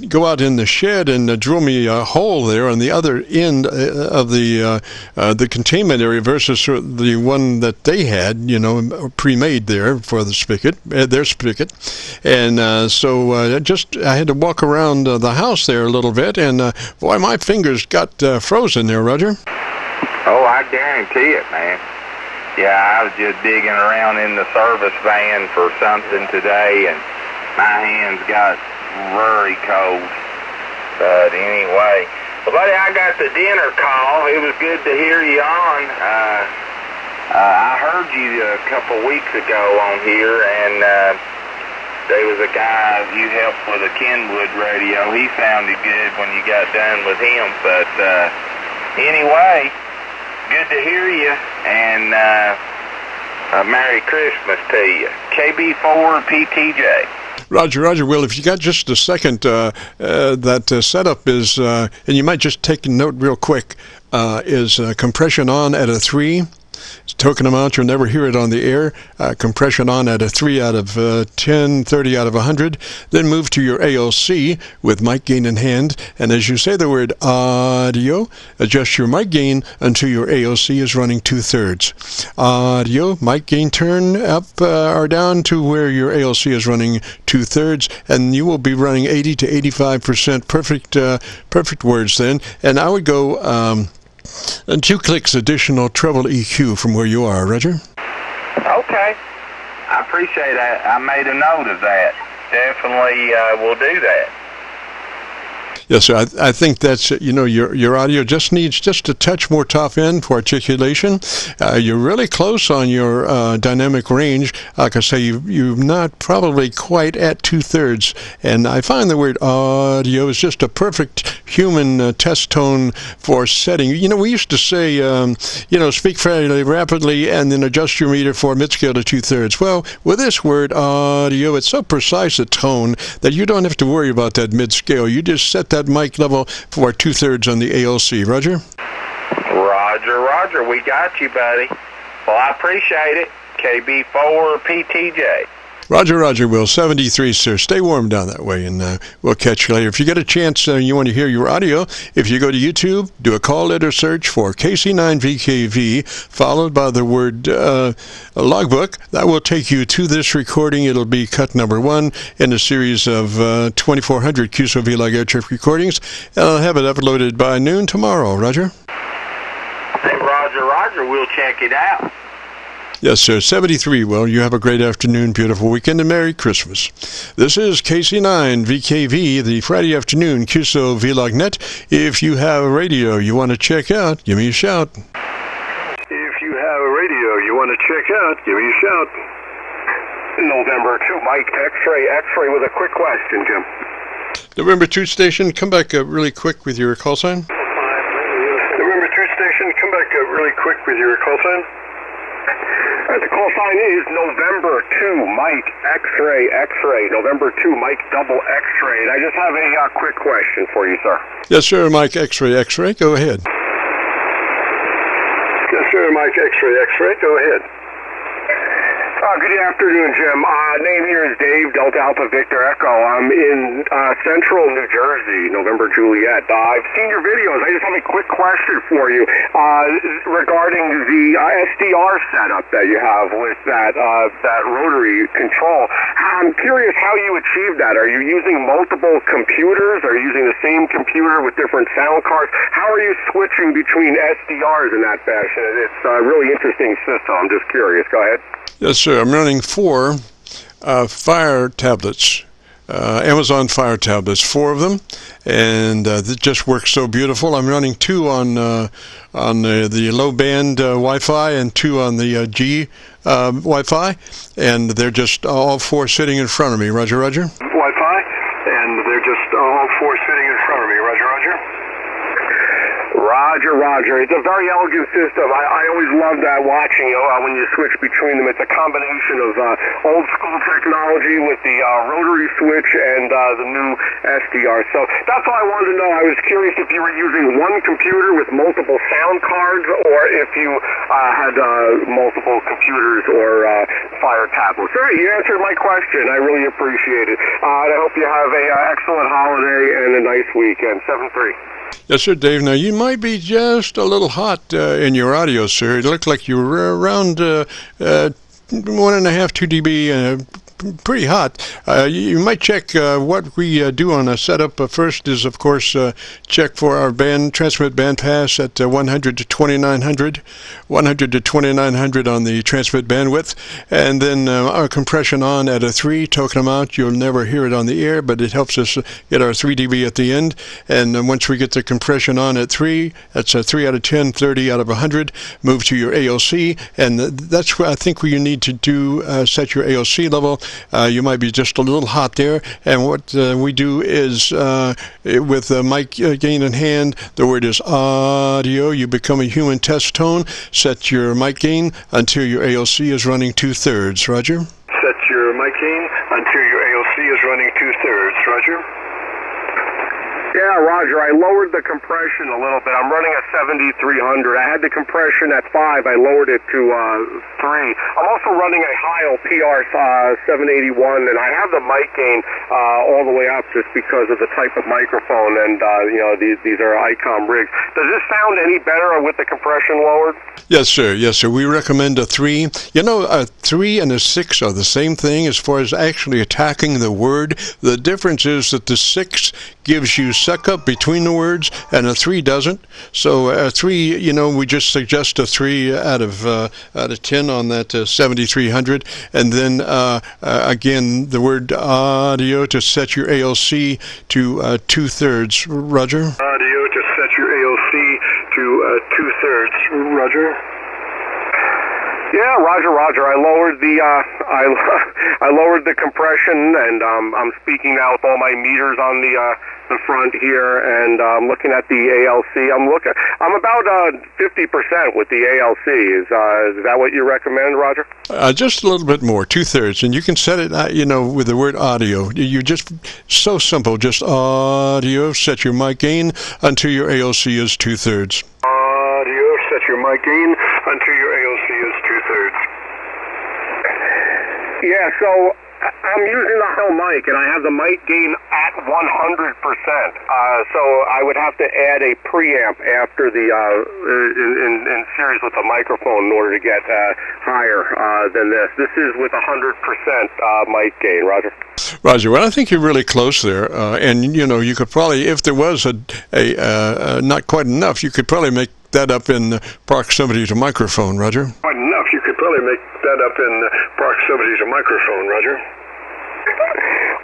go out in the shed and drill me a hole there on the other end of the containment area versus the one that they had, you know, pre-made there for the spigot, their spigot. And so I had to walk around the house there a little bit, and boy, my fingers got frozen there, Roger. Oh, I guarantee it, man. Yeah, I was just digging around in the service van for something today, and my hands got very cold. But anyway, well, buddy, I got the dinner call. It was good to hear you on. I heard you a couple weeks ago on here, and there was a guy you helped with a Kenwood radio. He sounded good when you got done with him. But anyway, good to hear you, and Merry Christmas to you. KB4 PTJ. Roger. Well, if you got just a second, that setup is, and you might just take a note real quick, is compression on at a 3. It's token amount, you'll never hear it on the air. Compression on at a 3 out of 10, 30 out of 100. Then move to your ALC with mic gain in hand. And as you say the word audio, adjust your mic gain until your ALC is running 2/3. Audio, mic gain turn up or down to where your ALC is running 2/3. And you will be running 80 to 85% perfect words then. And I would go 2 clicks additional treble EQ from where you are, Roger. Okay. I appreciate that. I made a note of that. Definitely will do that. Yes, sir. I think that's, you know, your audio just needs just a touch more top end for articulation. You're really close on your dynamic range. Like I say, you're not probably quite at 2/3. And I find the word audio is just a perfect human test tone for setting. You know, we used to say, you know, speak fairly rapidly and then adjust your meter for mid-scale to 2/3. Well, with this word audio, it's so precise a tone that you don't have to worry about that mid-scale. You just set that mic level for 2/3 on the ALC. Roger? Roger. We got you, buddy. Well, I appreciate it. KB4 PTJ. Roger, Roger, Will. 73, sir. Stay warm down that way, and we'll catch you later. If you get a chance and you want to hear your audio, if you go to YouTube, do a call letter search for KC9VKV, followed by the word logbook. That will take you to this recording. It'll be cut number 1 in a series of 2,400 Qso-Vlog Aircheck recordings, and I'll have it uploaded by noon tomorrow. Roger? Hey, Roger, we'll check it out. Yes, sir. 73. Well, you have a great afternoon, beautiful weekend, and Merry Christmas. This is KC9VKV, the Friday afternoon Qso-Vlog net. If you have a radio you want to check out, give me a shout. If you have a radio you want to check out, give me a shout. November 2, Mike, X-ray with a quick question, Jim. November 2 station, come back really quick with your call sign. November 2 station, come back really quick with your call sign. The call sign is November 2, Mike, X-ray, November 2, Mike, double X-ray. And I just have a quick question for you, sir. Yes, sir, Mike, X-ray, go ahead. Yes, sir, Mike, X-ray, go ahead. Good afternoon, Jim. Name here is Dave, Delta Alpha Victor Echo. I'm in central New Jersey, November Juliet. I've seen your videos. I just have a quick question for you regarding the SDR setup that you have with that rotary control. I'm curious how you achieve that. Are you using multiple computers? Are you using the same computer with different sound cards? How are you switching between SDRs in that fashion? It's a really interesting system. I'm just curious. Go ahead. Yes, sir. I'm running 4 Fire tablets, Amazon Fire tablets, 4 of them, and it just works so beautiful. I'm running 2 on the low band Wi-Fi and 2 on the G Wi-Fi, and they're just all 4 sitting in front of me. Roger, Roger. Wi-Fi, and they're just all 4 sitting in front of me. Roger, Roger. Roger. It's a very elegant system. I always love that watching when you switch between them. It's a combination of old school technology with the rotary switch and the new SDR. So that's all I wanted to know. I was curious if you were using one computer with multiple sound cards or if you had multiple computers or Fire tablets. All right, you answered my question. I really appreciate it. And I hope you have a excellent holiday and a nice weekend. 7-3. Yes, sir, Dave. Now, you might be just a little hot in your audio, sir. It looked like you were around 1.5, 2 dB, pretty hot. You might check what we do on a setup. First is, of course, check for our transmit band pass at 100 to 2900, 100 to 2900 on the transmit bandwidth, and then our compression on at a 3, token them out. You'll never hear it on the air, but it helps us get our 3 dB at the end. And once we get the compression on at 3, that's a 3 out of 10, 30 out of 100. Move to your AOC, and that's what I think what you need to do. Set your AOC level. You might be just a little hot there, and what we do is with the mic gain in hand, the word is audio. You become a human test tone. Set your mic gain until your AOC is running 2/3. Roger? Set your mic gain until your AOC is running 2/3. Roger? Yeah, Roger. I lowered the compression a little bit. I'm running a 7300. I had the compression at 5. I lowered it to 3. I'm also running a Heil PR 781, and I have the mic gain all the way up just because of the type of microphone, and these are ICOM rigs. Does this sound any better with the compression lowered? Yes, sir. Yes, sir. We recommend a 3. You know, a 3 and a 6 are the same thing as far as actually attacking the word. The difference is that the 6 gives you suck up between the words, and a 3 doesn't. So a 3, we just suggest a 3 out of 10 on that 7300, and then again the word audio to set your AOC to 2/3. Roger. Audio to set your AOC to 2/3. Roger. Yeah, Roger. I lowered the I lowered the compression, and I'm speaking now with all my meters on the front here, and I'm looking at the ALC. I'm about 50% with the ALC. Is that what you recommend, Roger? Just a little bit more, 2/3, and you can set it, with the word audio. You just so simple, just audio. Set your mic gain until your AOC is 2/3. Audio. Set your mic gain until your AOC is 2/3. Yeah, so I'm using the whole mic, and I have the mic gain at 100%. So I would have to add a preamp after the in series with the microphone in order to get higher than this. This is with 100% mic gain. Roger. Roger. Well, I think you're really close there, and you could probably, if there was a not quite enough, you could probably make that up in proximity to microphone. Roger. Quite enough. You could probably make that up in proximity to microphone. Roger.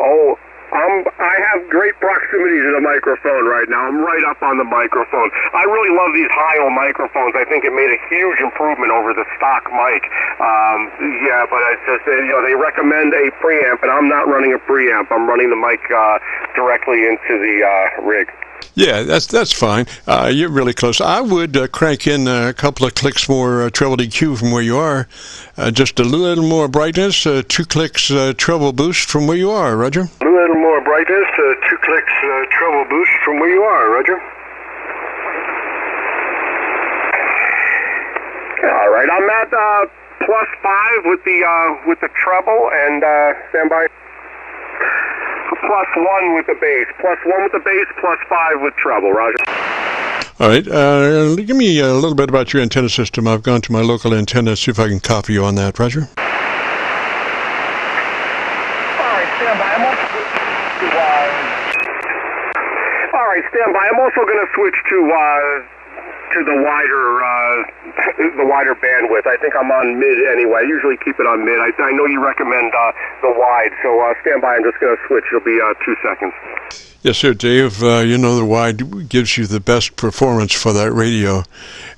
Oh, I have great proximity to the microphone right now. I'm right up on the microphone. I really love these high-O microphones. I think it made a huge improvement over the stock mic. Yeah, but it's just, they recommend a preamp, and I'm not running a preamp. I'm running the mic directly into the rig. Yeah, that's fine. You're really close. I would crank in a couple of clicks more treble EQ from where you are. Just a little more brightness, 2 clicks treble boost from where you are, Roger. A little more brightness, 2 clicks treble boost from where you are, Roger. All right, I'm at +5 with the treble, and stand by. +1 with the bass. +1 with the bass, +5 with treble. Roger. All right. Give me a little bit about your antenna system. I've gone to my local antenna, see if I can copy you on that. Roger. All right, stand by. I'm also going to switch to the wider bandwidth. I think I'm on mid anyway. I usually keep it on mid. I know you recommend the wide, so stand by. I'm just going to switch. It'll be 2 seconds. Yes, sir, Dave. The wide gives you the best performance for that radio.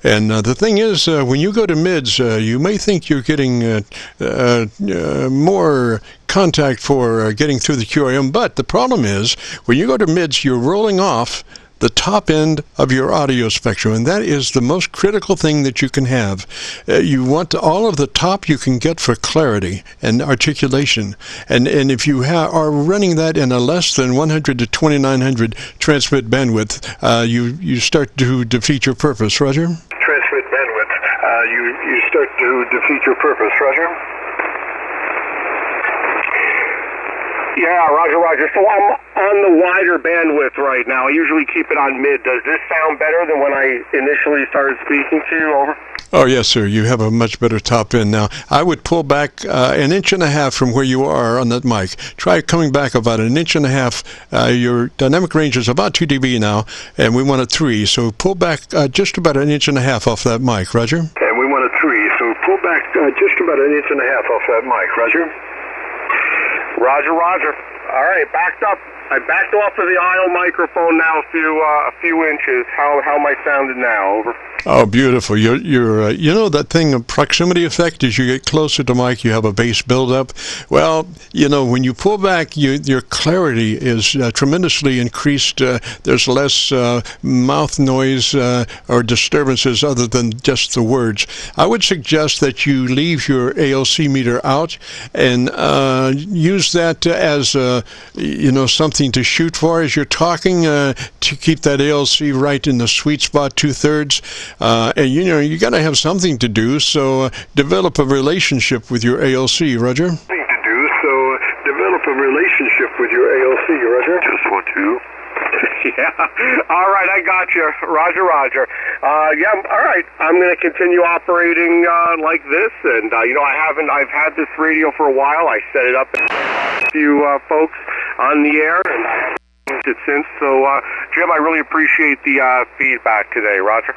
And the thing is, when you go to mids, you may think you're getting more contact for getting through the QRM, but the problem is, when you go to mids, you're rolling off the top end of your audio spectrum, and that is the most critical thing that you can have. You want all of the top you can get for clarity and articulation, and if you are running that in a less than 100 to 2900 transmit bandwidth, you start to defeat your purpose. Roger? Transmit bandwidth. You start to defeat your purpose. Roger? Yeah, Roger. So I'm on the wider bandwidth right now. I usually keep it on mid. Does this sound better than when I initially started speaking to you? Over. Oh, yes, sir. You have a much better top end now. I would pull back 1.5 inches from where you are on that mic. Try coming back about 1.5 inches. Your dynamic range is about 2 dB now, and we want a 3. So pull back just about 1.5 inches off that mic, Roger. And we want a 3. So pull back just about 1.5 inches off that mic, Roger. Roger. All right, backed up. I backed off of the IO microphone now a few inches. How am I sounding now? Over. Oh, beautiful. You're that thing of proximity effect. As you get closer to mic, you have a bass buildup. Well, when you pull back, your clarity is tremendously increased. There's less mouth noise or disturbances other than just the words. I would suggest that you leave your ALC meter out and use that as something to shoot for as you're talking to keep that ALC right in the sweet spot, 2/3. And you got to have something to do, so develop a relationship with your ALC, Roger. Something to do, so develop a relationship with your ALC, Roger. Just want to. Yeah. All right, I got you, Roger. Yeah. All right, I'm going to continue operating like this, and I've had this radio for a while. I set it up with a few folks on the air, and I haven't used it since. So, Jim, I really appreciate the feedback today, Roger.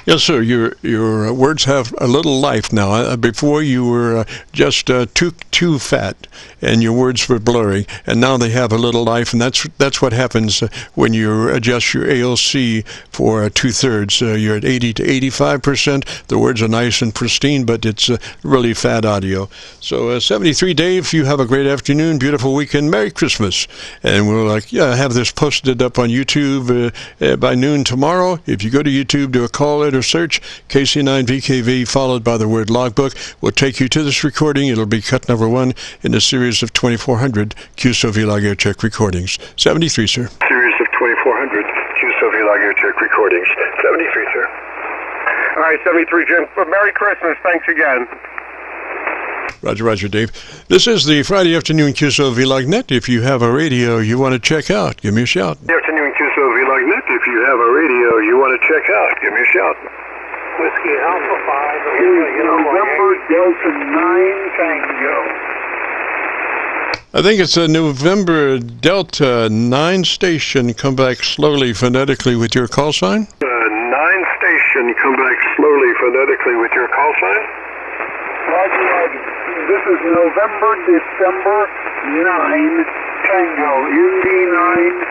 Yes, sir. Your words have a little life now. Before you were just too fat, and your words were blurry, and now they have a little life, and that's what happens when you adjust your ALC for 2/3. You're at 80 to 85%. The words are nice and pristine, but it's really fat audio. So 73 Dave, you have a great afternoon, beautiful weekend, Merry Christmas, and we'll have this posted up on YouTube by noon tomorrow. If you go to YouTube, do a call or search KC9VKV followed by the word logbook. Will take you to this recording. It'll be cut number 1 in a series of 2400 Qso-Vlog Aircheck recordings. 73, sir. Series of 2400 Qso-Vlog Aircheck recordings. 73, sir. All right, 73, Jim. Merry Christmas. Thanks again. Roger, Roger, Dave. This is the Friday afternoon Qso-Vlog net. If you have a radio you want to check out, give me a shout. Friday afternoon Qso-Vlog net. If you have a radio you want to check out, give me a shout. Whiskey Alpha 5. November Delta 9 Tango. I think it's a November Delta 9 station. Come back slowly phonetically with your call sign. 9 station, come back slowly phonetically with your call sign. Roger, Roger. This is November, December 9, Tango, ND9,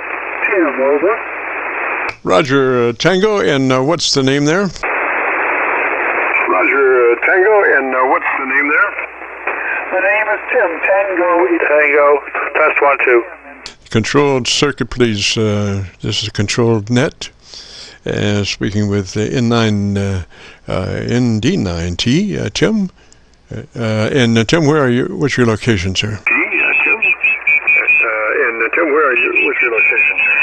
Tim, over. Roger, Tango, and what's the name there? Roger, Tango, and what's the name there? The name is Tim, Tango, test 1, 2. Controlled circuit, please. This is a controlled net. Speaking with N9, ND9T, Tim. And Tim, where are you? What's your location, sir? Tim. And Tim, where are you? What's your location, sir?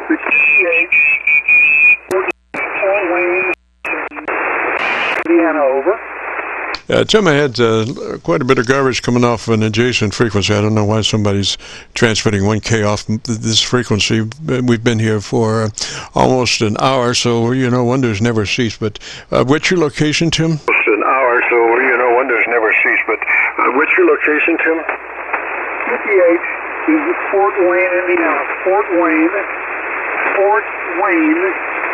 68. Indiana, over. Tim, I had quite a bit of garbage coming off an adjacent frequency. I don't know why somebody's transmitting 1K off this frequency. We've been here for almost an hour, so, wonders never cease. But what's your location, Tim? Almost an hour, so, wonders never cease. But what's your location, Tim? 58 is Fort Wayne, Indiana. Fort Wayne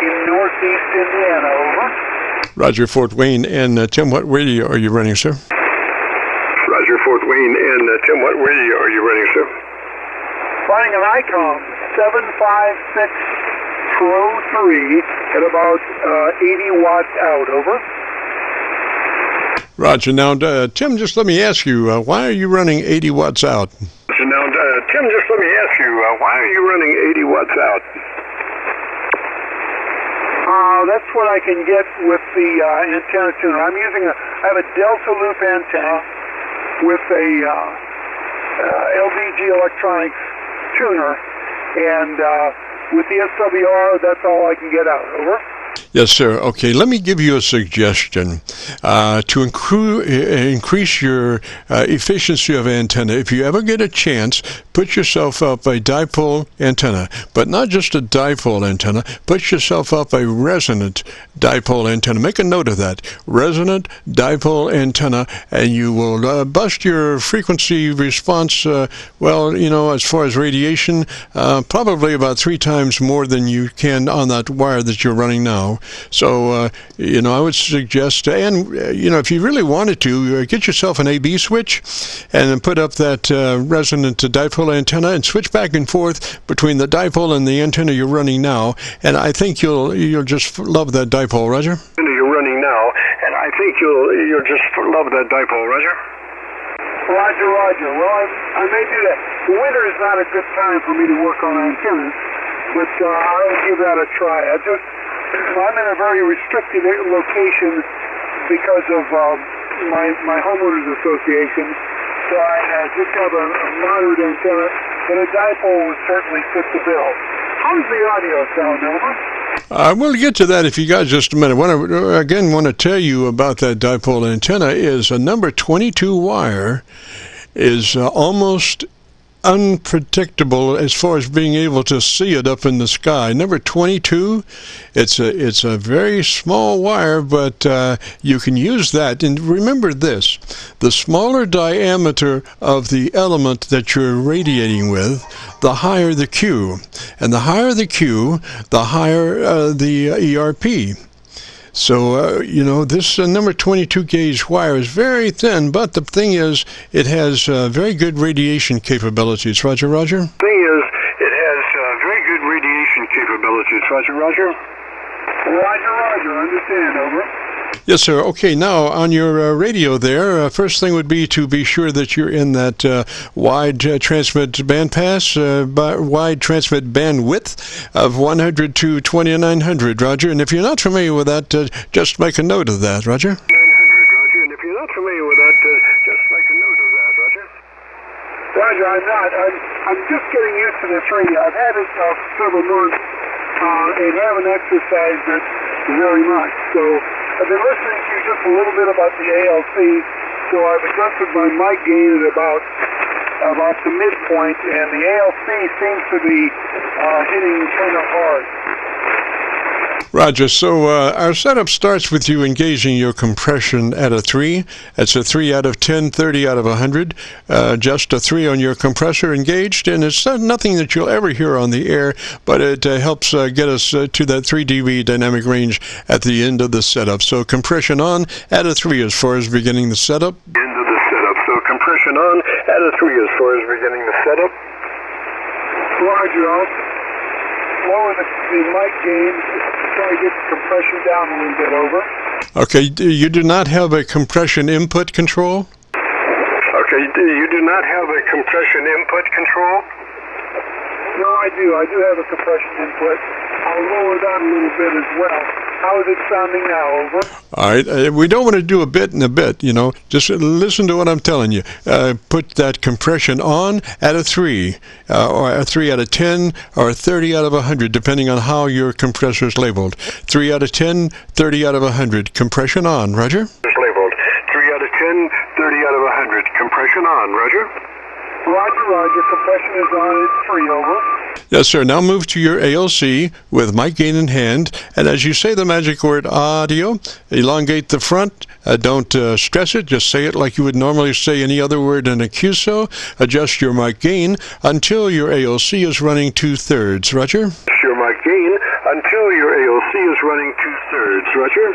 in northeast Indiana, over. Roger, Fort Wayne. And Tim, what radio are you running, sir? Roger, Fort Wayne. And Tim, what radio are you running, sir? Running an ICOM 756 Pro 3 at about 80 watts out, over. Roger. Now, Tim, just let me ask you, why are you running 80 watts out? So now, Tim, just let me ask you, why are you running 80 watts out? That's what I can get with the antenna tuner. I have a Delta Loop antenna with a LDG Electronics tuner, and with the SWR, that's all I can get out, over. Yes, sir. Okay, let me give you a suggestion to increase your efficiency of antenna. If you ever get a chance, put yourself up a dipole antenna, but not just a dipole antenna. Put yourself up a resonant dipole antenna. Make a note of that. Resonant dipole antenna, and you will bust your frequency response, as far as radiation, probably about 3 times more than you can on that wire that you're running now. So, I would suggest, and, if you really wanted to, get yourself an AB switch and then put up that resonant dipole antenna and switch back and forth between the dipole and the antenna you're running now. And I think you'll just love that dipole, Roger. You're running now, and I think you'll just love that dipole, Roger. Roger, Roger. Well, I may do that. The winter is not a good time for me to work on antennas, but I'll give that a try. I'm in a very restricted location because of my homeowners association, so I just have a moderate antenna, but a dipole would certainly fit the bill. How does the audio sound, over? We'll get to that if you got just a minute. Want to tell you about that dipole antenna is a number 22 wire is almost unpredictable as far as being able to see it up in the sky. Number 22, it's a very small wire, but you can use that. And remember this, the smaller diameter of the element that you're radiating with, the higher the Q. And the higher the Q, the higher the ERP. So, this number 22 gauge wire is very thin, but the thing is, it has very good radiation capabilities. Roger, Roger? The thing is, it has very good radiation capabilities. Roger, Roger? Roger, Roger. Understand, over. Yes, sir. Okay, now on your radio there, first thing would be to be sure that you're in that wide transmit bandpass, wide transmit bandwidth of 100 to 2900, Roger. And if you're not familiar with that, just make a note of that, Roger. 900, Roger. And if you're not familiar with that, just make a note of that, Roger. Roger, I'm not. I'm just getting used to this radio. I've had it for several months and haven't exercised it very much. So I've been listening to you just a little bit about the ALC, So I've adjusted my mic gain at about the midpoint, and the ALC seems to be hitting kind of hard. Roger. So our setup starts with you engaging your compression at a 3. It's a 3 out of 10, 30 out of 100. Just a 3 on your compressor engaged, and it's nothing that you'll ever hear on the air, but it helps get us to that 3 dB dynamic range at the end of the setup. So compression on at a 3 as far as beginning the setup. End of the setup. So compression on at a 3 as far as beginning the setup. Roger. I'll lower the mic gain to try to get the compression down a little bit. Over. Okay, you do not have a compression input control? Okay, you do not have a compression input control? No, I do. I do have a compression input. I'll lower that a little bit as well. How is it sounding now? Over. All right. We don't want to do a bit and a bit, you know. Just listen to what I'm telling you. Put that compression on at a 3, or a 3 out of 10, or a 30 out of 100, depending on how your compressor is labeled. 3 out of 10, 30 out of 100. Compression on. Roger? It's labeled 3 out of 10, 30 out of 100. Compression on. Roger? Roger. Compression is on at 3. Over. Yes, sir. Now move to your ALC with mic gain in hand, and as you say the magic word audio, elongate the front. Don't stress it. Just say it like you would normally say any other word in a QSO. Adjust your mic gain until your ALC is running 2/3. Roger? Adjust your mic gain until your ALC is running 2/3. Roger?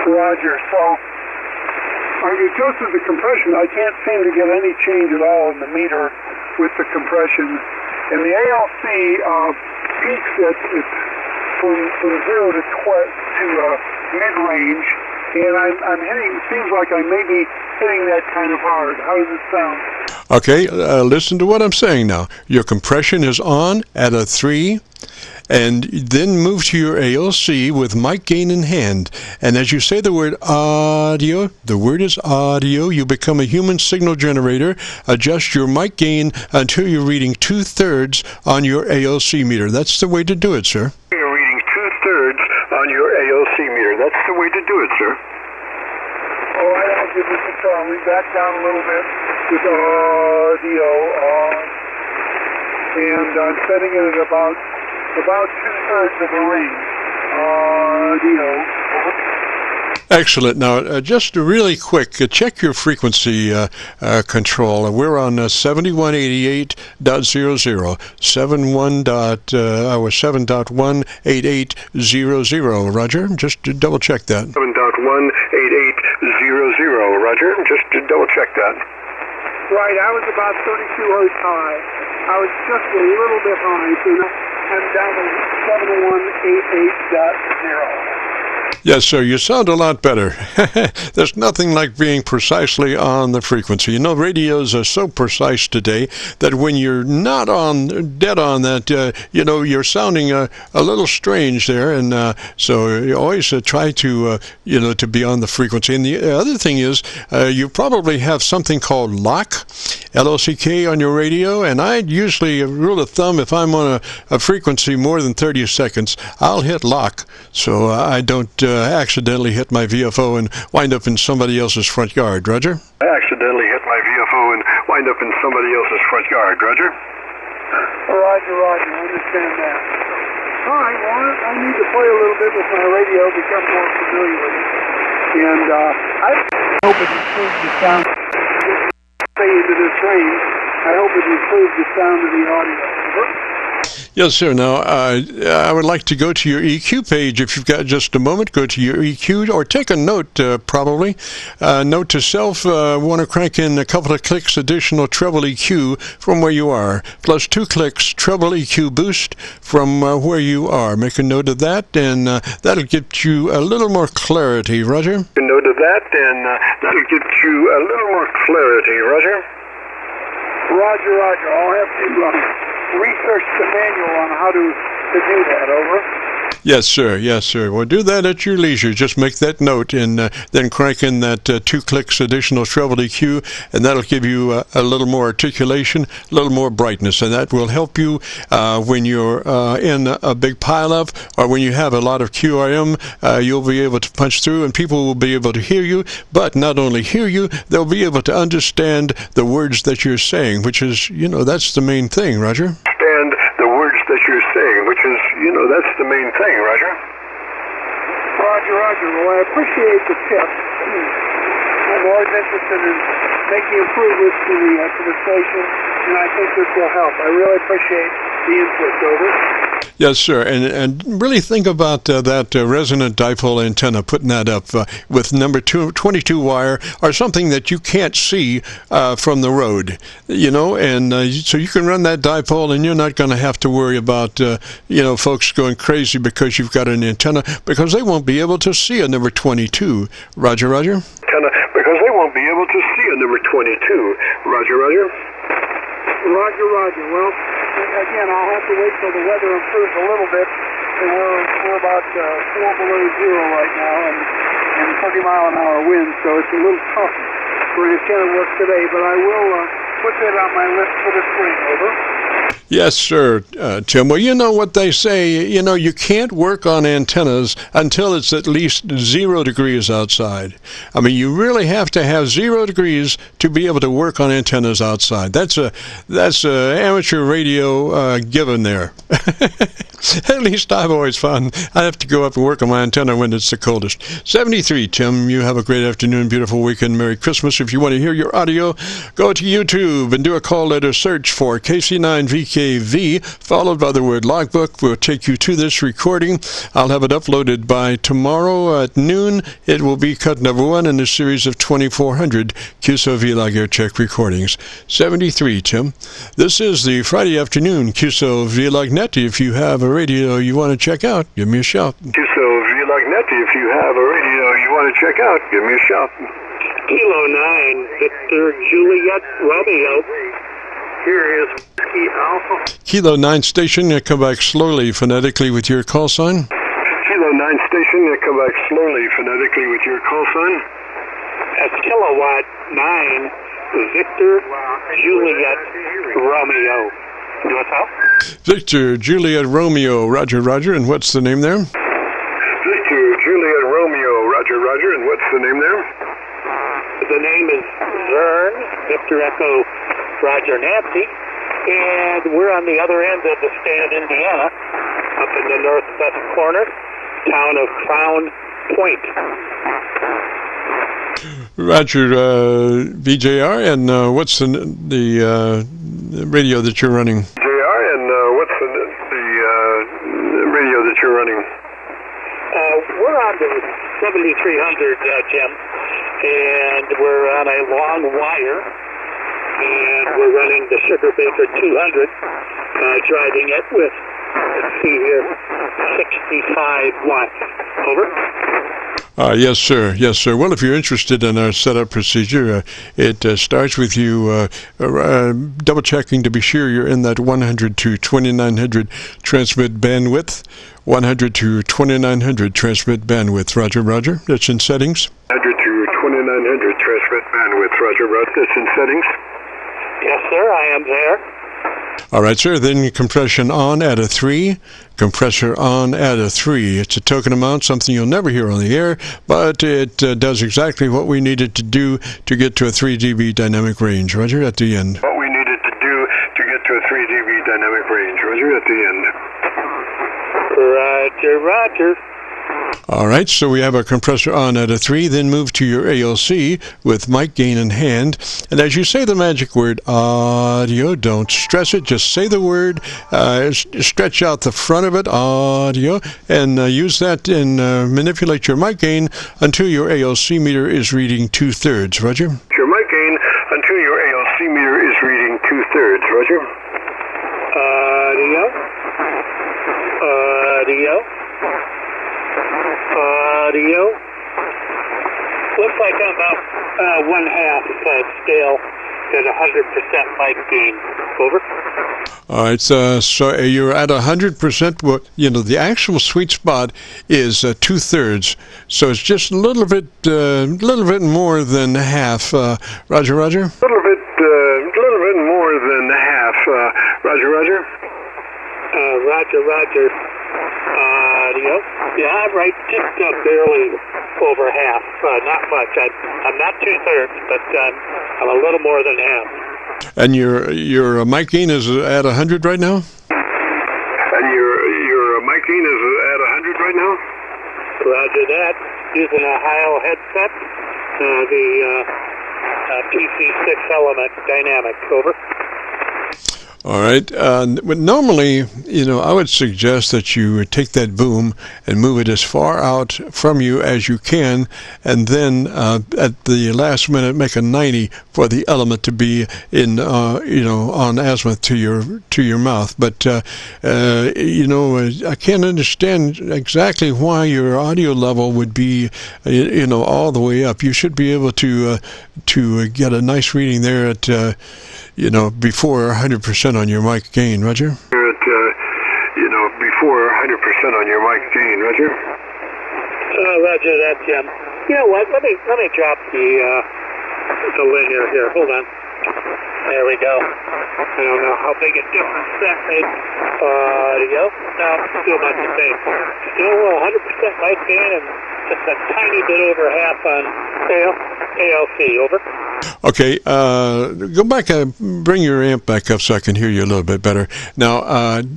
Roger. So I adjusted the compression. I can't seem to get any change at all in the meter with the compression. And the ALC peaks at from 0 to mid-range. And I'm hitting, seems like I may be hitting that kind of hard. How does it sound? Okay, listen to what I'm saying now. Your compression is on at a 3. And then move to your ALC with mic gain in hand. And as you say the word audio, the word is audio, you become a human signal generator. Adjust your mic gain until you're reading 2/3 on your ALC meter. That's the way to do it, sir. You're reading 2/3 on your ALC meter. That's the way to do it, sir. All right, I'll give this a try. I'll read back down a little bit with audio on. And I'm setting it at about 2/3 of the range. Audio. Excellent. Now, just really quick, check your frequency control. We're on 7188.00, 7.18800. Roger, just to double check that. 7.18800. Roger, just to double check that. Right, I was about 32 hertz high. I was just a little bit high, so I'm down to 7188.0. Yes, sir. You sound a lot better. There's nothing like being precisely on the frequency. You know, radios are so precise today that when you're not dead on that, you're sounding a little strange there. And so you always try to, to be on the frequency. And the other thing is, you probably have something called lock, LOCK, on your radio. And I usually, rule of thumb, if I'm on a frequency more than 30 seconds, I'll hit lock. So I don't accidentally hit my VFO and wind up in somebody else's front yard. Roger? I accidentally hit my VFO and wind up in somebody else's front yard. Roger? Roger. I understand that. All right, well, I need to play a little bit with my radio, become more familiar with it. And I hope it improves the sound. Say into this range, I hope it improves the sound of the audio. Yes, sir. Now, I would like to go to your EQ page. If you've got just a moment, go to your EQ, or take a note, probably. Note to self, want to crank in a couple of clicks additional treble EQ from where you are, plus 2 clicks treble EQ boost from where you are. Make a note of that, and that'll get you a little more clarity. Roger? Make a note of that, and that'll get you a little more clarity. Roger? Roger. I'll have to research the manual on how to do that. Over. Yes, sir. Yes, sir. Well, do that at your leisure. Just make that note and then crank in that 2 clicks additional treble EQ, and that'll give you a little more articulation, a little more brightness, and that will help you when you're in a big pileup or when you have a lot of QRM. You'll be able to punch through, and people will be able to hear you, but not only hear you, they'll be able to understand the words that you're saying, which is, that's the main thing, Roger. Understand the words that you're saying, which is, that's the main thing, Roger. Roger. Well, I appreciate the tip. I'm always interested in making improvements to the station, and I think this will help. I really appreciate the input, over. Yes, sir, and really think about that resonant dipole antenna, putting that up with number 22 wire or something that you can't see from the road, and so you can run that dipole, and you're not going to have to worry about, folks going crazy because you've got an antenna, because they won't be able to see a number 22. Roger. Because they won't be able to see a number 22. Roger. Roger. Well, again, I'll have to wait till the weather improves a little bit. And we're about 4 below zero right now, and 30-mile-an-hour winds, so it's a little tough for antenna work today. But I will put that on my list for the spring. Over. Yes, sir, Tim. Well, you know what they say, you can't work on antennas until it's at least 0 degrees outside. I mean, you really have to have 0 degrees to be able to work on antennas outside. That's a amateur radio given there. At least I've always found I have to go up and work on my antenna when it's the coldest. 73, Tim. You have a great afternoon, beautiful weekend, Merry Christmas. If you want to hear your audio, go to YouTube and do a call letter search for KC9VKV, followed by the word logbook. We'll take you to this recording. I'll have it uploaded by tomorrow at noon. It will be cut number 1 in a series of 2,400 Qso-Vlog Aircheck recordings. 73, Tim. This is the Friday afternoon Qso-Vlog net. If you have a radio you want to check out, give me a shout. Qso-Vlog net. If you have a radio you want to check out, give me a shout. Kilo 9, Victor Juliet Romeo. Here is Whiskey Alpha. Kilo 9 station, come back slowly phonetically with your call sign. Kilo 9 station, come back slowly phonetically with your call sign. That's Kilowatt 9, Victor Juliet Romeo. What's up? Victor Juliet Romeo, Roger, and what's the name there? Victor Juliet Romeo, Roger, and what's the name there? The name is Vern, Victor Echo, Roger Nancy, and we're on the other end of the state of Indiana, up in the northwest corner, town of Crown Point. Roger, VJR, and what's the radio that you're running? JR, and what's the radio that you're running? We're on the 7300, Jim, and we're on a long wire, and we're running the Sugar Baker 200, driving it with, let's see here, 65 watts. Over. Yes, sir. Well, if you're interested in our setup procedure, it starts with you double-checking to be sure you're in that 100 to 2900 transmit bandwidth. 100 to 2900 transmit bandwidth. Roger. That's in settings. 100 to 2900 transmit bandwidth. Roger. That's in settings. Yes, sir. I am there. All right, sir. Then compression on at a 3. Compressor on at a 3. It's a token amount, something you'll never hear on the air, but it does exactly what we needed to do to get to a 3 dB dynamic range. Roger, at the end. What we needed to do to get to a 3 dB dynamic range. Roger, at the end. Roger. All right, so we have our compressor on at a 3, then move to your ALC with mic gain in hand. And as you say the magic word, audio, don't stress it, just say the word, stretch out the front of it, audio, and use that and manipulate your mic gain until your ALC meter is reading 2/3. Roger? Your mic gain until your ALC meter is reading 2/3. Roger? Audio. Looks like I'm about 1/2 scale at 100% mic gain. Over. All right, so you're at 100%. Well, you know, the actual sweet spot is 2/3, so it's just a little bit more than half. Roger, Roger. A little bit more than half. Roger, Roger. Roger, Roger. Yeah, right, just barely over half. Not much. I'm not 2/3, but I'm a little more than half. And your mic gain is at 100 right now? And your mic gain is at 100 right now? Roger that. Using a Heil headset, the PC6 element dynamic. Over. All right. Normally, you know, I would suggest that you take that boom and move it as far out from you as you can, and then at the last minute make a 90 for the element to be in, on azimuth to your mouth. But I can't understand exactly why your audio level would be, all the way up. You should be able to get a nice reading there at, before 100% on your mic gain, Roger. Before 100% on your mic gain, Roger. Roger that, Jim. You know what? Let me drop the linear here. Hold on. There we go. I don't know how big a difference that makes. Audio. No, still not the same. Still 100% mic gain and just a tiny bit over half on ALC. Over. Okay, go back, bring your amp back up so I can hear you a little bit better. Now,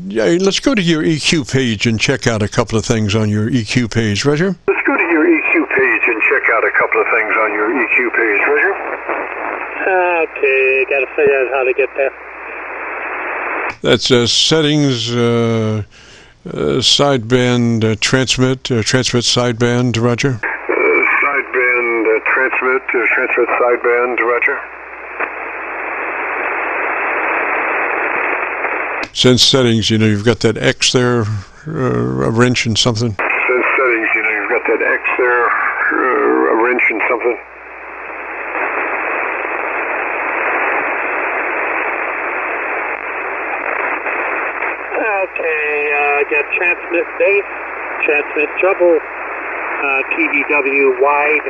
let's go to your EQ page and check out a couple of things on your EQ page, Roger. Let's go to your EQ page and check out a couple of things on your EQ page, Roger. Okay, got to figure out how to get there. That's settings, sideband, transmit sideband, Roger. Transmit sideband, Roger. Since settings, you've got that X there, a wrench and something. Since settings, you've got that X there, a wrench and something. Okay, got transmit bass, transmit treble, TBW wide.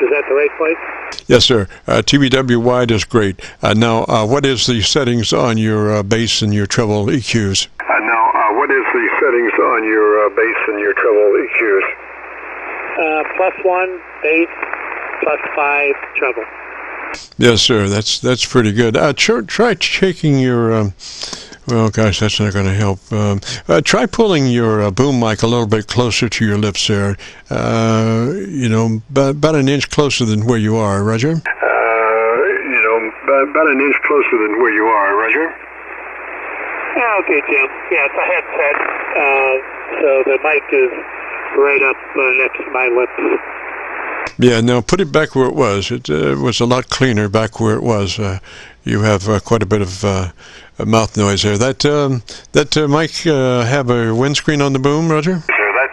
Is that the right place? Yes, sir. TBW wide is great. Now, what is the settings on your bass and your treble EQs? What is the settings on your bass and your treble EQs? +1 bass, +5 treble. Yes, sir. That's pretty good. Try shaking your. Well, gosh, that's not going to help. Try pulling your boom mic a little bit closer to your lips there. About an inch closer than where you are, Roger. About an inch closer than where you are, Roger. Okay, Jim. Yeah, it's a headset, so the mic is right up next to my lips. Yeah, now put it back where it was. It was a lot cleaner back where it was. You have quite a bit of mouth noise there. That mic have a windscreen on the boom, Roger? Sir, that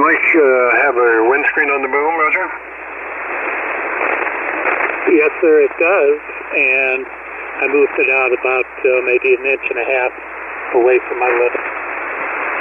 mic have a windscreen on the boom, Roger? Yes, sir, it does. And I moved it out about maybe an inch and a half away from my lips.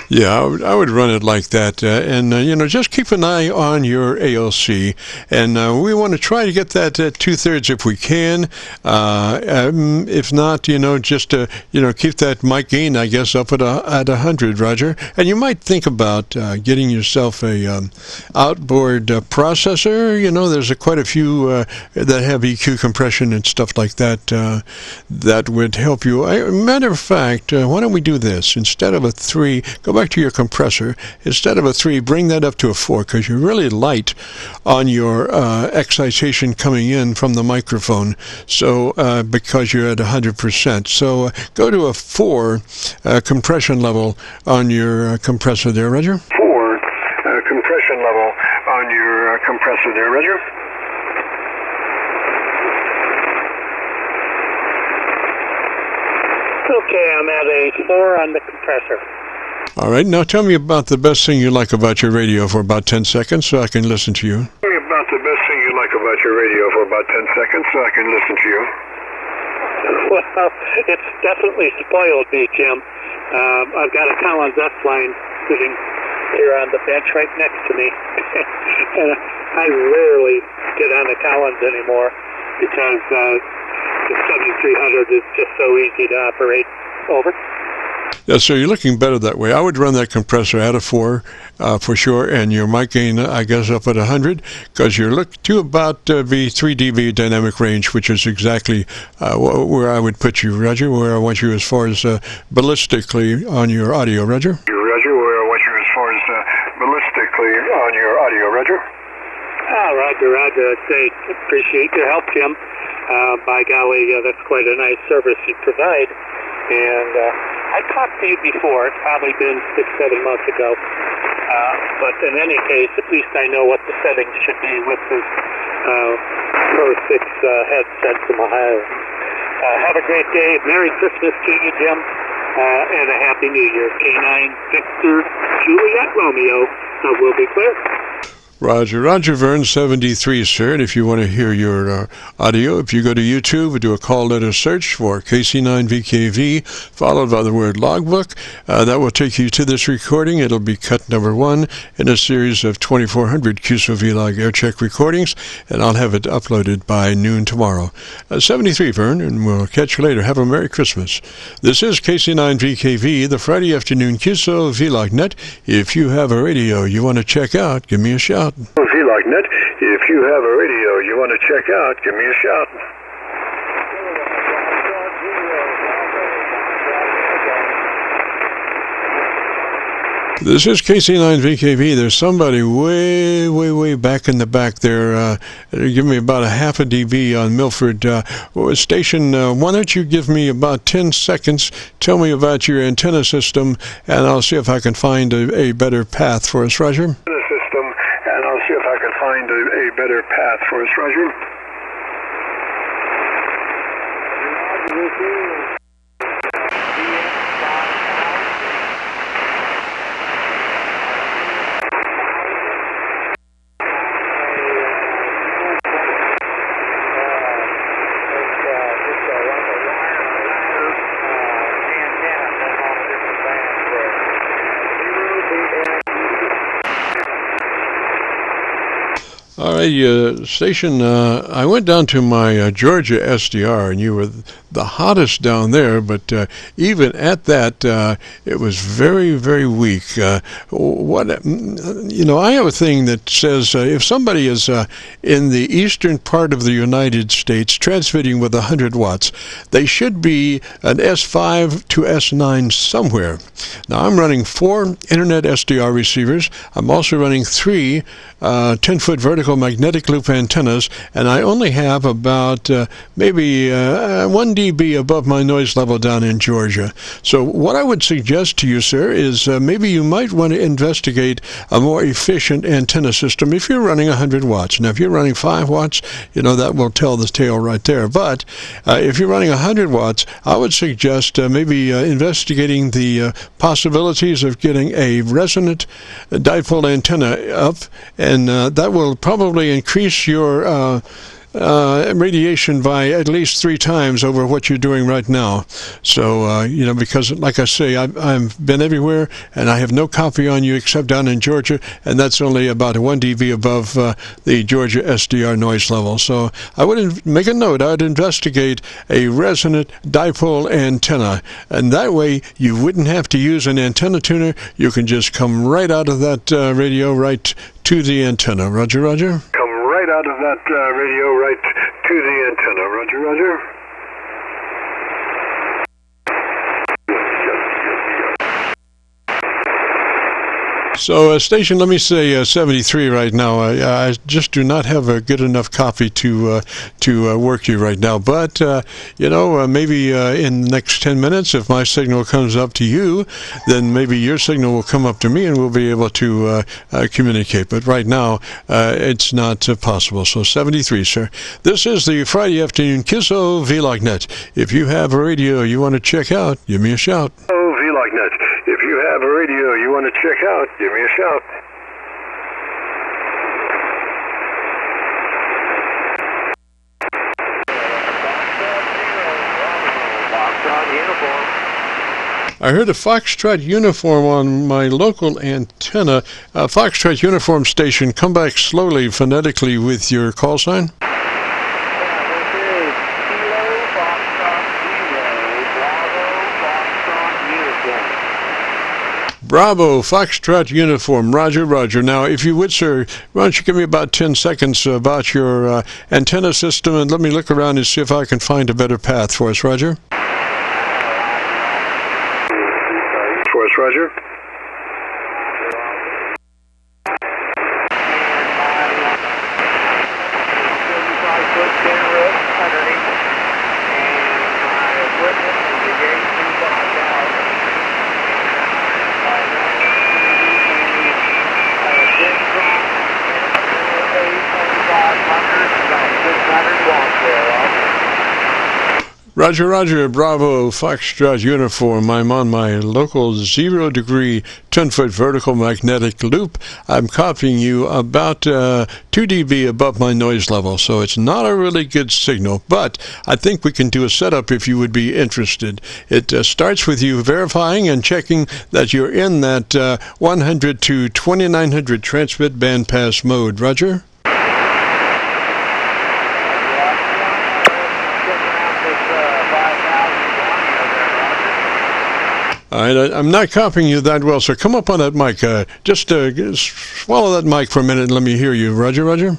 Yeah, I would run it like that, and just keep an eye on your ALC, and we want to try to get that at 2/3 if we can. If not, just keep that mic gain, I guess, up at 100, Roger. And you might think about getting yourself a outboard processor. There's quite a few that have EQ compression and stuff like that. That would help you. Matter of fact, why don't we do this instead of a 3? Go back to your compressor. Instead of a 3, bring that up to a 4, because you're really light on your excitation coming in from the microphone. So because you're at 100%. So go to a 4 compression level on your compressor there, Roger. 4 compression level on your compressor there, Roger. Okay, I'm at a 4 on the compressor. All right, now tell me about the best thing you like about your radio for about 10 seconds so I can listen to you. Tell me about the best thing you like about about your radio for about 10 seconds so I can listen to you. Well, it's definitely spoiled me, Jim. I've got a Collins S line sitting here on the bench right next to me. And I rarely get on the Collins anymore because the 7300 is just so easy to operate. Over. Yeah, so you're looking better that way. I would run that compressor at a 4 for sure, and your mic gain, I guess, up at 100, because you're looking to about the 3 dB dynamic range, which is exactly where I would put you, Roger, where I want you as far as ballistically on your audio, Roger. Roger, where I want you as far as ballistically on your audio, Roger. Roger. I appreciate your help, Jim. By golly, that's quite a nice service you provide. And I talked to you before. It's probably been 6-7 months ago. But in any case, at least I know what the settings should be with this Pro 6 headset from Ohio. Have a great day. Merry Christmas to you, Jim. And a Happy New Year. K9 Victor Juliet Romeo. Will be clear. Roger Vern 73, sir. And if you want to hear your audio, if you go to YouTube and do a call letter search for KC9VKV, followed by the word logbook, that will take you to this recording. It'll be cut number 1 in a series of 2,400 Qso-Vlog Aircheck recordings, and I'll have it uploaded by noon tomorrow. 73, Vern, and we'll catch you later. Have a Merry Christmas. This is KC9VKV, the Friday afternoon Qso-Vlog net. If you have a radio you want to check out, give me a shout. VLogNet, if you have a radio you want to check out, give me a shout. This is KC9VKV. There's somebody way back in the back there. Give me about a half a dB on Milford station. Why don't you give me about 10 seconds, tell me about your antenna system, and I'll see if I can find a better path for us, Roger. See if I can find a better path for us, Roger. All right, station, I went down to my Georgia SDR, and you were the hottest down there, but even at that, it was very weak. I have a thing that says if somebody is in the eastern part of the United States transmitting with 100 watts, they should be an S5 to S9 somewhere. Now, I'm running 4 Internet SDR receivers. I'm also running 3 10-foot vertical magnetic loop antennas, and I only have about maybe 1 dB above my noise level down in Georgia. So what I would suggest to you, sir, is maybe you might want to investigate a more efficient antenna system if you're running 100 watts. Now, if you're running 5 watts, that will tell the tale right there. But if you're running 100 watts, I would suggest maybe investigating the possibilities of getting a resonant dipole antenna up, and that will probably increase your radiation by at least 3 times over what you're doing right now. So, because like I say, I've been everywhere, and I have no copy on you except down in Georgia, and that's only about 1 dB above the Georgia SDR noise level. So I would make a note. I would investigate a resonant dipole antenna, and that way you wouldn't have to use an antenna tuner. You can just come right out of that radio right to the antenna. Roger. Come right out of that radio right to the antenna. Roger. So, station, let me say 73 right now. I just do not have a good enough copy to work you right now. But, maybe in the next 10 minutes, if my signal comes up to you, then maybe your signal will come up to me and we'll be able to communicate. But right now, it's not possible. So, 73, sir. This is the Friday afternoon Qso-Vlog net. If you have a radio you want to check out, give me a shout. Qso-Vlog net. If you have a radio you want to check out, give me a shout. I heard a Foxtrot uniform on my local antenna. Foxtrot uniform station, come back slowly phonetically with your call sign. Bravo, Foxtrot uniform, roger, roger. Now, if you would, sir, why don't you give me about 10 seconds about your antenna system, and let me look around and see if I can find a better path for us, roger. For us, roger. Roger, roger, Bravo, Foxtrot uniform. I'm on my local 0-degree, 10-foot vertical magnetic loop. I'm copying you about 2 dB above my noise level, so it's not a really good signal, but I think we can do a setup if you would be interested. It starts with you verifying and checking that you're in that 100 to 2900 transmit bandpass mode. Roger? All right, I'm not copying you that well, so come up on that mic. Just swallow that mic for a minute and let me hear you. Roger, roger.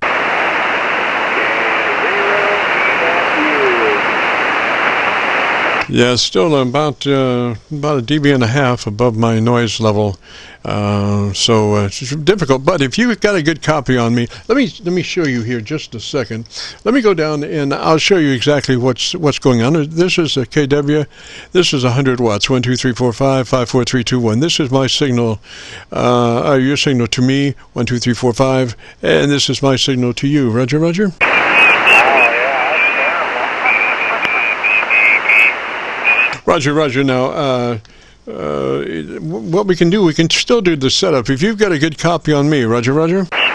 Yeah, still about a dB and a half above my noise level, so it's difficult. But if you've got a good copy on me, let me show you here just a second. Let me go down and I'll show you exactly what's going on. This is a KW. This is 100 watts. 1, 2, 3, 4, 5, 5, 4, 3, 2, 1. This is my signal. Your signal to me. 1, 2, 3, 4, 5, and this is my signal to you. Roger, roger. Roger, roger. Now, what we can do, we can still do the setup. If you've got a good copy on me, roger, roger. Yeah,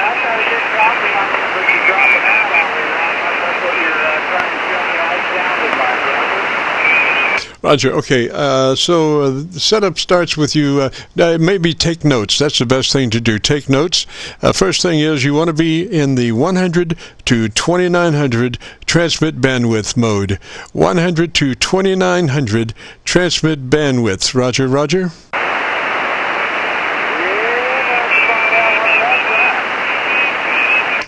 I've got a good copy on me, but you're dropping out on me. That's what you're trying to show me how it sounded like, Roger. Okay. So the setup starts with you. Maybe take notes. That's the best thing to do. Take notes. First thing is you want to be in the 100 to 2900 transmit bandwidth mode. 100 to 2900 transmit bandwidth. Roger, roger.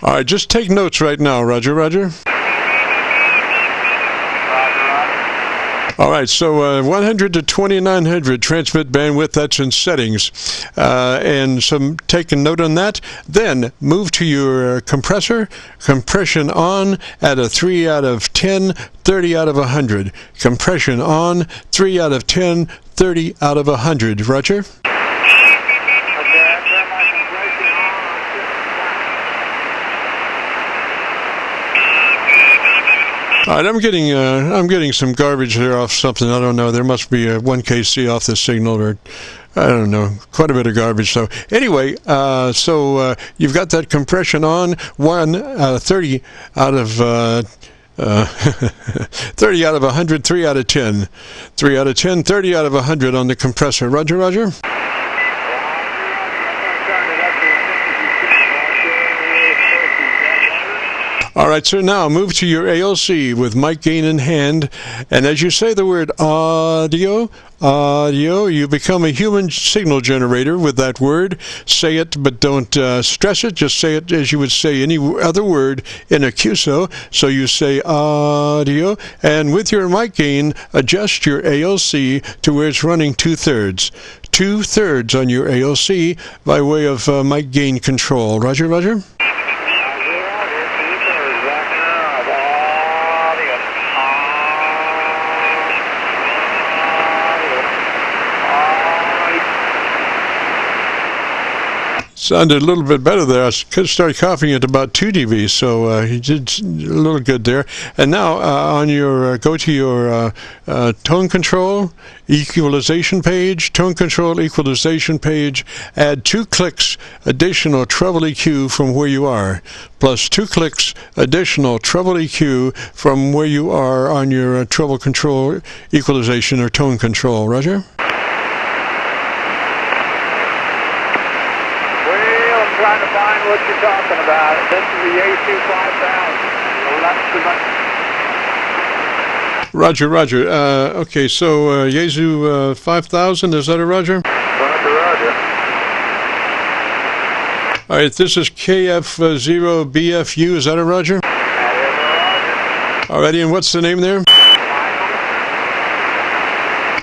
All right. Just take notes right now. Roger, roger. All right, so 100 to 2900 transmit bandwidth, that's in settings. And take a note on that. Then move to your compressor. Compression on at a 3 out of 10, 30 out of 100. Compression on, 3 out of 10, 30 out of 100. Roger? All right, I'm getting some garbage there off something. I don't know. There must be a 1 KC off the signal, or I don't know, quite a bit of garbage. So anyway, you've got that compression on. 30 out of 30 out of 100, 3 out of 10, 3 out of 10, 30 out of 100 on the compressor. Roger, roger. All right, so now move to your ALC with mic gain in hand, and as you say the word audio, you become a human signal generator with that word. Say it, but don't stress it. Just say it as you would say any other word in a QSO. So you say audio, and with your mic gain, adjust your ALC to where it's running 2/3. 2/3 on your ALC by way of mic gain control. Roger, roger. Sounded a little bit better there. I started coughing at about 2 dB, so he did a little good there. And now on your go to your tone control equalization page, tone control equalization page, add 2 clicks additional treble EQ from where you are, plus 2 clicks additional treble EQ from where you are on your treble control equalization or tone control. Roger? Trying to find what you're talking about. This is the Yaesu 5000. Roger, Roger. Okay, so Yaesu 5000, is that a Roger? Roger. All right, this is KF0BFU, is that a Roger? That is a Roger. All righty, and what's the name there?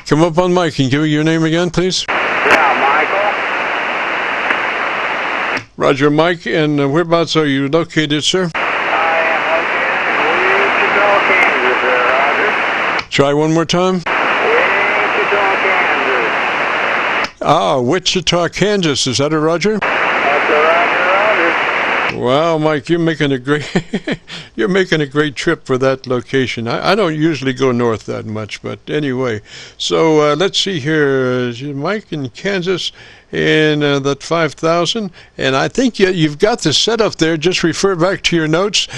Come up on mic and give me your name again, please. Yeah, Michael. Roger, Mike, and whereabouts are you located, sir? I am located in Wichita, Kansas, Roger. Try one more time. Wichita, Kansas. Ah, Wichita, Kansas, is that a Roger? That's a Roger. Wow, Mike, you're making a great you're making a great trip for that location. I don't usually go north that much, but anyway. So let's see here, Mike in Kansas, and that 5,000. And I think you've got the setup there. Just refer back to your notes,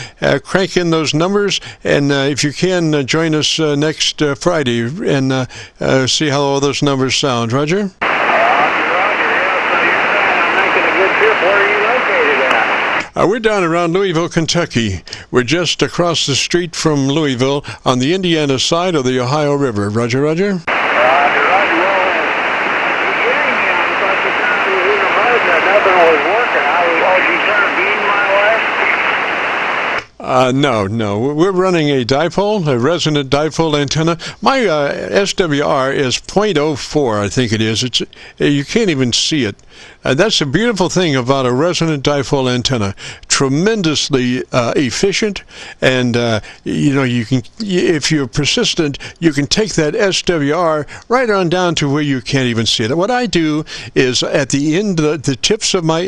crank in those numbers, and if you can, join us next Friday and see how all those numbers sound. Roger? Roger. Yeah, so you're saying I'm making a good trip. Where are you located at? We're down around Louisville, Kentucky. We're just across the street from Louisville on the Indiana side of the Ohio River. Roger, Roger? Roger. Well, you hearing me? I'm supposed to turn to in the mode that nothing was working. Did you turn a beam my way? No. We're running a dipole, a resonant dipole antenna. My SWR is 0.04, I think it is. You can't even see it. That's the beautiful thing about a resonant dipole antenna. Tremendously efficient, and you can, if you're persistent, you can take that SWR right on down to where you can't even see it. What I do is at the end, the tips of my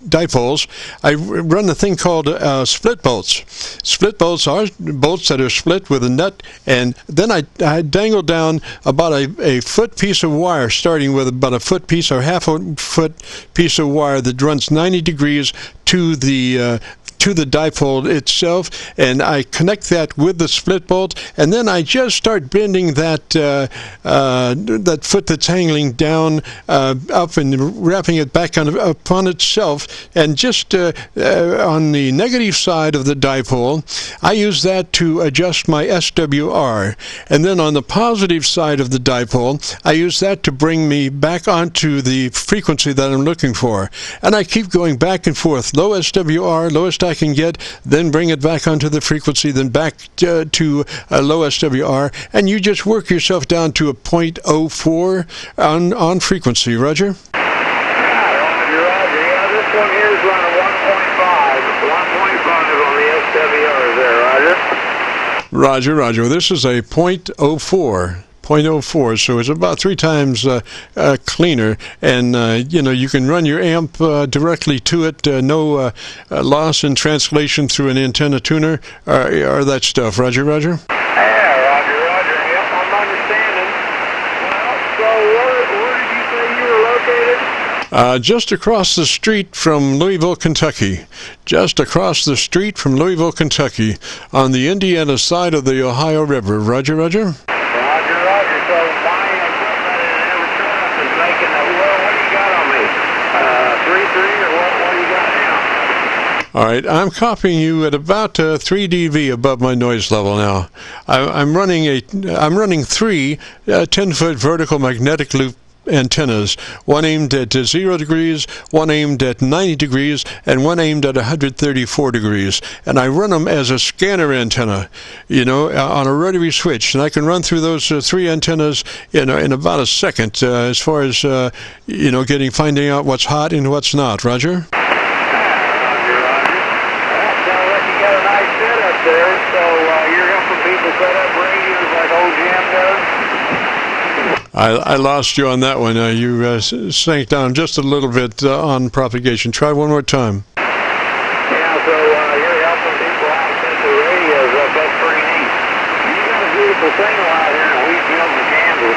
dipoles, I run a thing called split bolts. Split bolts are bolts that are split with a nut, and then I dangle down about a foot piece of wire, starting with about a foot piece or half a foot piece of wire that runs 90 degrees to the dipole itself, and I connect that with the split bolt, and then I just start bending that that foot that's hanging down up and wrapping it back upon itself, and just on the negative side of the dipole, I use that to adjust my SWR, and then on the positive side of the dipole, I use that to bring me back onto the frequency that I'm looking for, and I keep going back and forth, low SWR, lowest I can get, then bring it back onto the frequency, then back to a low SWR, and you just work yourself down to a 0.04 on frequency. Roger? Roger. Yeah, this one here is running 1.5 on the SWR there, Roger? Roger. This is a 0.04. 0.04, so it's about 3 times cleaner, and you can run your amp directly to it, no loss in translation through an antenna tuner or that stuff. Roger? Yeah, Roger. Yep, I'm understanding. Well, so where did you say you were located? Just across the street from Louisville, Kentucky. Just across the street from Louisville, Kentucky, on the Indiana side of the Ohio River. Roger? Roger. So my equipment and every truck is making a, what do you got on me? 3.3 or what do you got now? All right, I'm copying you at about 3 dB above my noise level now. I'm running 3 10-foot vertical magnetic loop antennas, one aimed at 0 degrees, one aimed at 90 degrees, and one aimed at 134 degrees. And I run them as a scanner antenna, on a rotary switch. And I can run through those 3 antennas in about a second as far as, finding out what's hot and what's not. Roger? Roger. Well, sounds like you got a nice setup there, so you're helping people set up radios like old Jim does? I lost you on that one. You sank down just a little bit on propagation. Try one more time. Yeah, so you're helping people out with the radios up. That's pretty neat. You got a beautiful signal out here in Wheatfield, Kansas.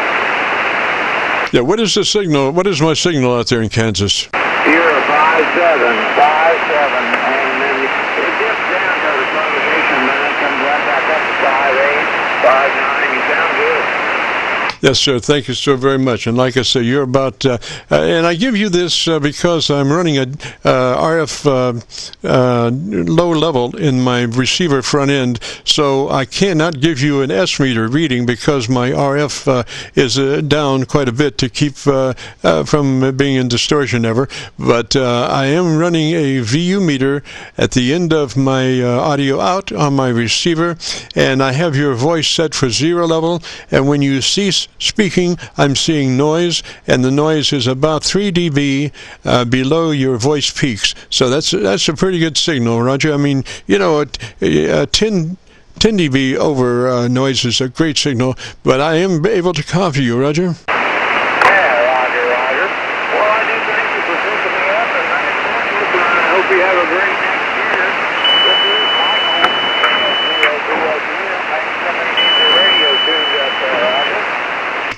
Yeah, what is the signal? What is my signal out there in Kansas? You're a 5.7, and then it dips down to the propagation, then it comes right back up to 5.8, 5.9. You sound good. Yes, sir. Thank you so very much. And like I say, you're about, and I give you this because I'm running a RF low level in my receiver front end, so I cannot give you an S meter reading because my RF is down quite a bit to keep from being in distortion ever. But I am running a VU meter at the end of my audio out on my receiver, and I have your voice set for 0 level, and when you cease speaking, I'm seeing noise, and the noise is about 3 dB below your voice peaks. So that's a pretty good signal, Roger. I mean, you know, 10 dB over noise is a great signal, but I am able to copy you, Roger. Yeah, Roger. Well, I do thank you for picking me up, and I hope you have a great next year. This is Michael. Somebody needs their radio tuned up there, Roger.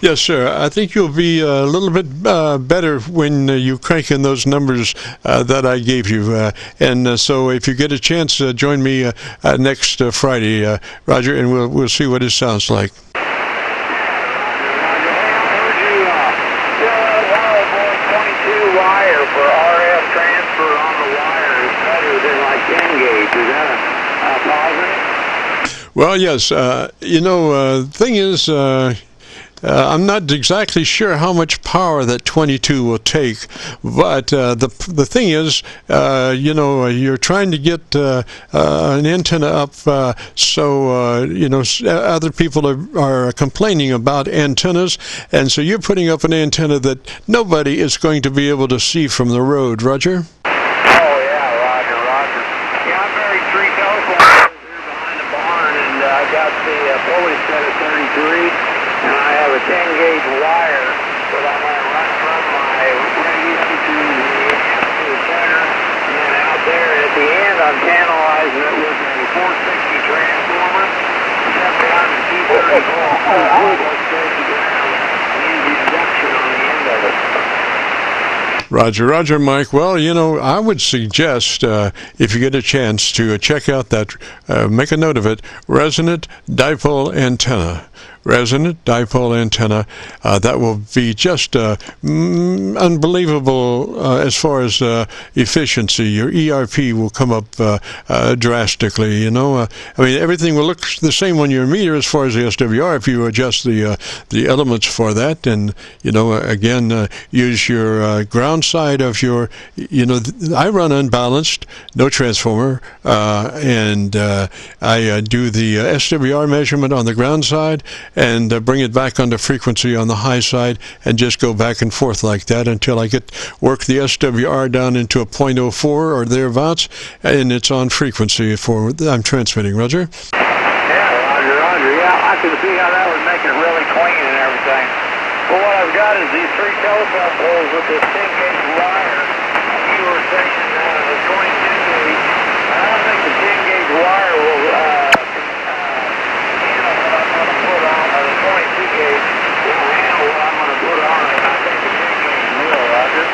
Yes, sir. I think you'll be a little bit better when you crank in those numbers that I gave you. And so if you get a chance, join me next Friday, Roger, and we'll see what it sounds like. Roger. I heard you still 22 wire for RF transfer on the wire is better than like 10 gauge. Is that a positive? Well, yes. You know, thing is, I'm not exactly sure how much power that 22 will take, but the thing is, you know, you're trying to get an antenna up, so you know, other people are complaining about antennas, and so you're putting up an antenna that nobody is going to be able to see from the road, Roger. Oh yeah, Roger. Yeah, I buried 3 telephone poles here behind the barn, and I got the pulley set at 33. And I have a 10-gauge wire that I'm going to run from my radio to the center, and then out there at the end I'm channelizing it with a 460 transformer, set behind the 234 volt straight to ground, and use the induction on the end of it. Roger, Mike. Well, you know, I would suggest, if you get a chance, to check out that, make a note of it, resonant dipole antenna. Resonant dipole antenna. That will be just unbelievable as far as efficiency. Your ERP will come up drastically, you know. I mean, everything will look the same on your meter as far as the SWR if you adjust the elements for that. And, you know, again, use your ground side of your, you know, I run unbalanced, no transformer, and I do the SWR measurement on the ground side and bring it back onto frequency on the high side and just go back and forth like that until I work the SWR down into a 0.04 or thereabouts, and it's on frequency for I'm transmitting. Roger? Yeah, Roger. Yeah, I can see how that would make it really clean and everything. Well, what I've got is these 3 telephone poles with this 10-gauge wire. You were saying the 22-gauge. I don't think the 10-gauge wire will handle what I'm going to put on, or the 22-gauge will handle what I'm going to put on it. I think the 10-gauge will, Roger.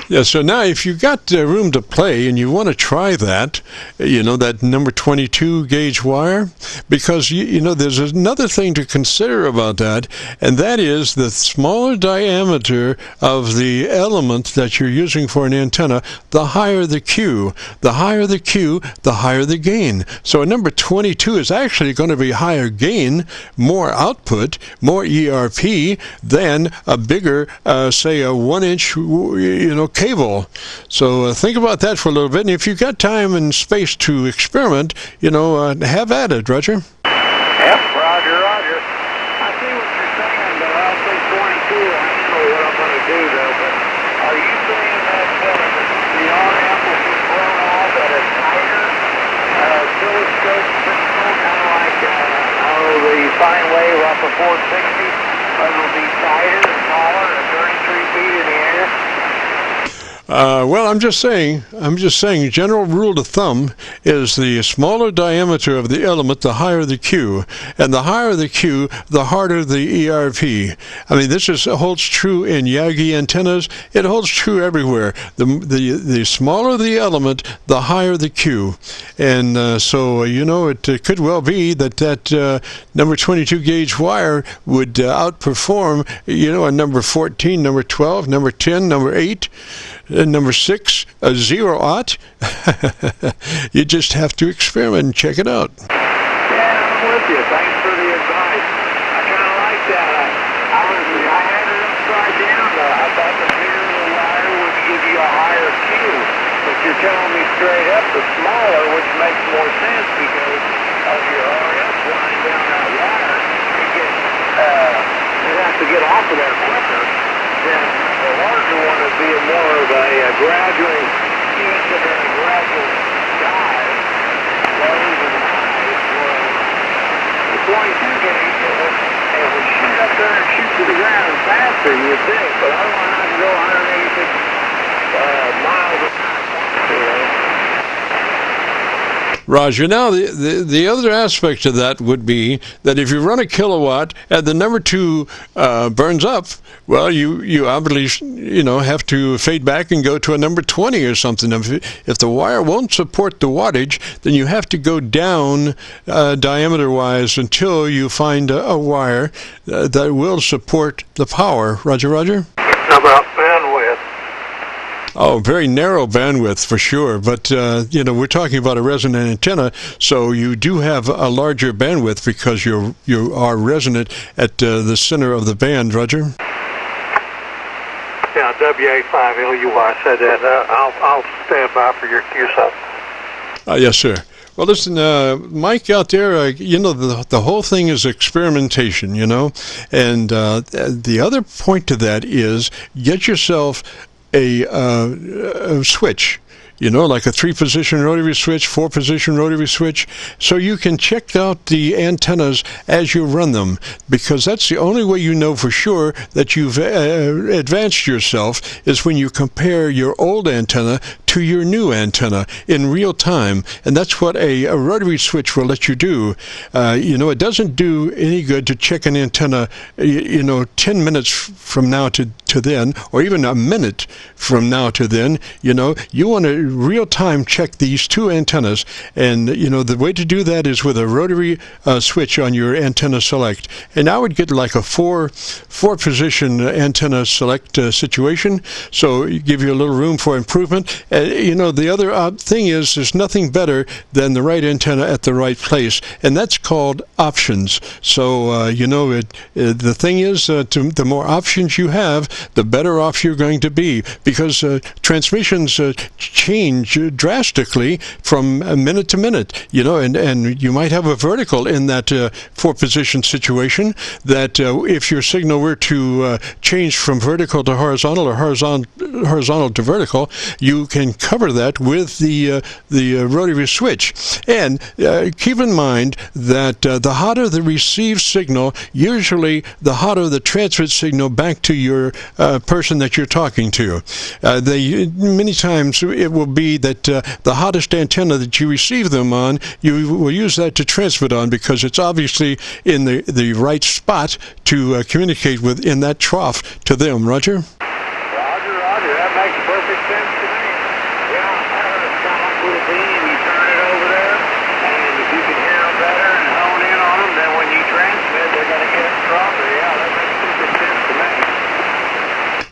Yeah, so now if you've got room to play and you want to try that, you know, that number 22 gauge wire, because, you know, there's another thing to consider about that, and that is the smaller diameter of the element that you're using for an antenna, the higher the Q. The higher the Q, the higher the gain. So a number 22 is actually going to be higher gain, more output, more ERP than a bigger, say, a 1-inch, you know, cable. So think about that for a little bit, and if you've got time and space to experiment, you know, have at it, Roger. Yep, Roger. I see what you're saying, but I'll say 22. I know what I'm going to do, though. But are you saying that the RF will be thrown off at a tighter oscilloscope signal, kind of like the sine wave off of 460, or it'll be Well, I'm just saying, general rule of thumb is the smaller diameter of the element, the higher the Q. And the higher the Q, the harder the ERP. I mean, this holds true in Yagi antennas. It holds true everywhere. The smaller the element, the higher the Q. And so, it could well be that number 22 gauge wire would outperform, a number 14, number 12, number 10, number 8, number 6, a 0-aught. You just have to experiment and check it out. Yeah, I'm with you. Thanks for the advice. I kind of like that. I had it upside down. I thought the bigger the wire would give you a higher Q. But you're telling me straight up the smaller, which makes more sense because of your RF line down that wire. It has to get off of there quicker. Then the larger one would be more of a gradual ease and then a gradual dive, lows and highs. The 22 gauge, it would shoot up there and shoot to the ground faster, you think, but I don't want to have to go 186 miles an hour. Roger. Now, the other aspect of that would be that if you run a kilowatt and the number 2 burns up, well, you obviously, have to fade back and go to a number 20 or something. If the wire won't support the wattage, then you have to go down diameter-wise until you find a wire that will support the power. Roger, Roger? How about bandwidth? Oh, very narrow bandwidth for sure, but we're talking about a resonant antenna, so you do have a larger bandwidth because you are resonant at the center of the band. Roger. Yeah, WA5LUY said that. I'll stand by for your Qso. Yes, sir. Well, listen, Mike out there, the whole thing is experimentation, and the other point to that is get yourself a switch, like a 3-position rotary switch, 4-position rotary switch, so you can check out the antennas as you run them, because that's the only way you know for sure that you've advanced yourself is when you compare your old antenna to your new antenna in real time, and that's what a rotary switch will let you do. It doesn't do any good to check an antenna, 10 minutes from now to then, or even a minute from now to then. You want to real-time check these 2 antennas, and the way to do that is with a rotary switch on your antenna select. And I would get like a 4-position antenna select situation, so you give you a little room for improvement. The other thing is there's nothing better than the right antenna at the right place, and that's called options. So the thing is, the more options you have, the better off you're going to be, because transmissions change drastically from minute to minute, and you might have a vertical in that 4-position situation that if your signal were to change from vertical to horizontal or horizontal to vertical, you can cover that with the rotary switch. And keep in mind that the hotter the received signal, usually the hotter the transmit signal back to your person that you're talking to. Many times it will be that the hottest antenna that you receive them on, you will use that to transmit on because it's obviously in the right spot to communicate with in that trough to them. Roger? Roger. That makes perfect sense to me. Yeah, it's kind of like with a beam. You turn it over there, and if you can hear them better and hone in on them, then when you transmit, they're going to get it stronger. Yeah, that makes perfect sense to me.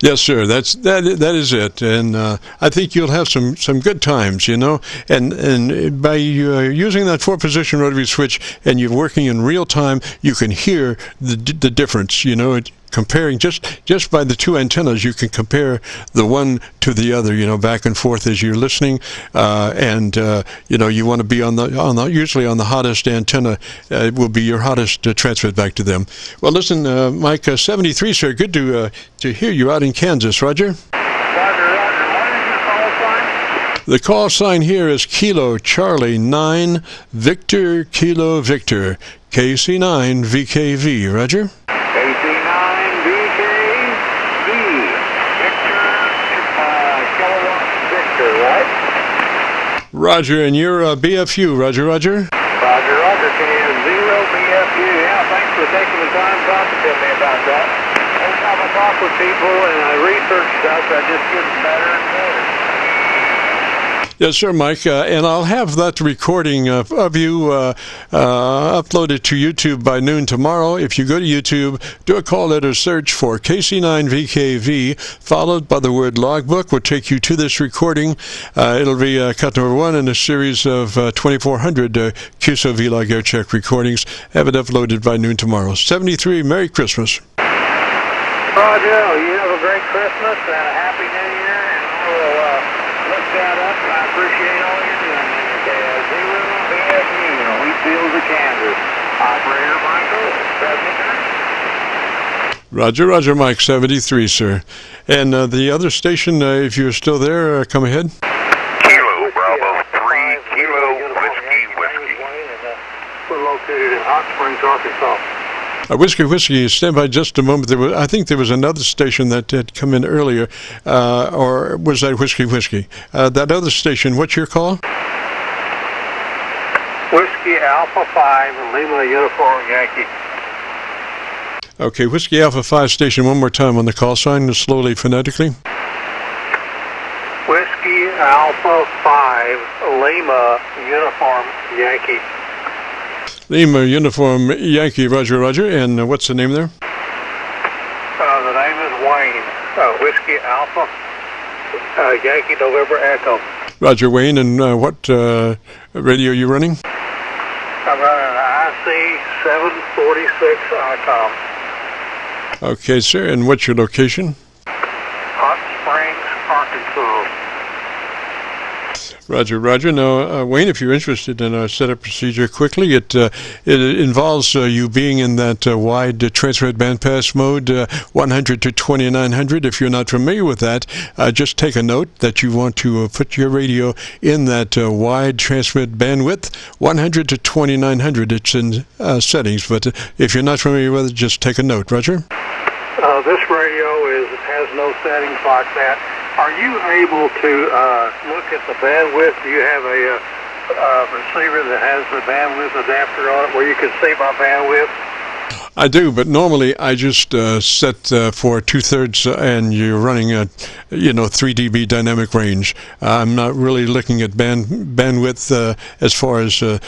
Yes, sir. That is it, and I think you'll have some good times, And by using that 4-position rotary switch, and you're working in real time, you can hear the difference. Comparing just by the 2 antennas, you can compare the one to the other. Back and forth as you're listening, and you want to be usually on the hottest antenna. It will be your hottest transmit back to them. Well, listen, Mike 73, sir. Good to hear you out in Kansas. Roger. Roger. What is your call sign? The call sign here is Kilo Charlie 9 Victor Kilo Victor KC9VKV. Roger. KC9VKV. Victor, kilowatt Roger, and you're BFU. Roger, Roger. Roger, Roger. KS0 BFU. Yeah, thanks for taking the time talking to me about that. Every time I talk with people and I research stuff, I just get better and better. Yes, sir, Mike, and I'll have that recording of you uploaded to YouTube by noon tomorrow. If you go to YouTube, do a call letter search for KC9VKV, followed by the word logbook, will take you to this recording. It'll be cut number 1 in a series of 2,400 Qso-Vlog Aircheck recordings. Have it uploaded by noon tomorrow. 73, Merry Christmas. Roger, you have a great Christmas and a Happy New Year, and I will look that up. I appreciate all you're doing there. KS0 BFU, Wheatfields of Kansas. Operator Michael, 73. Roger, Roger, Mike, 73, sir. And the other station, if you're still there, come ahead. Kilo Bravo 3, Kilo Whiskey Whiskey. We're located in Hot Springs, Arkansas. Whiskey, stand by just a moment. I think there was another station that had come in earlier, or was that Whiskey? That other station, what's your call? Whiskey Alpha 5, Lima Uniform Yankee. Okay, Whiskey Alpha 5 station, one more time on the call sign, slowly, phonetically. Whiskey Alpha 5, Lima Uniform Yankee. Lima Uniform Yankee, Roger, Roger. And what's the name there? The name is Wayne. Whiskey Alpha, Yankee November Echo. Roger, Wayne. And what radio are you running? I'm running an IC746 ICOM. Okay, sir. And what's your location? Hot Springs, Arkansas. Roger, Roger. Now, Wayne, if you're interested in our setup procedure quickly, it involves you being in that wide transmit bandpass mode, 100 to 2900. If you're not familiar with that, just take a note that you want to put your radio in that wide transmit bandwidth, 100 to 2900. It's in settings, but if you're not familiar with it, just take a note. Roger? This radio has no settings like that. Are you able to look at the bandwidth? Do you have a receiver that has the bandwidth adapter on it where you can see my bandwidth? I do, but normally I just set for 2/3 and you're running a 3 dB dynamic range. I'm not really looking at bandwidth as far as the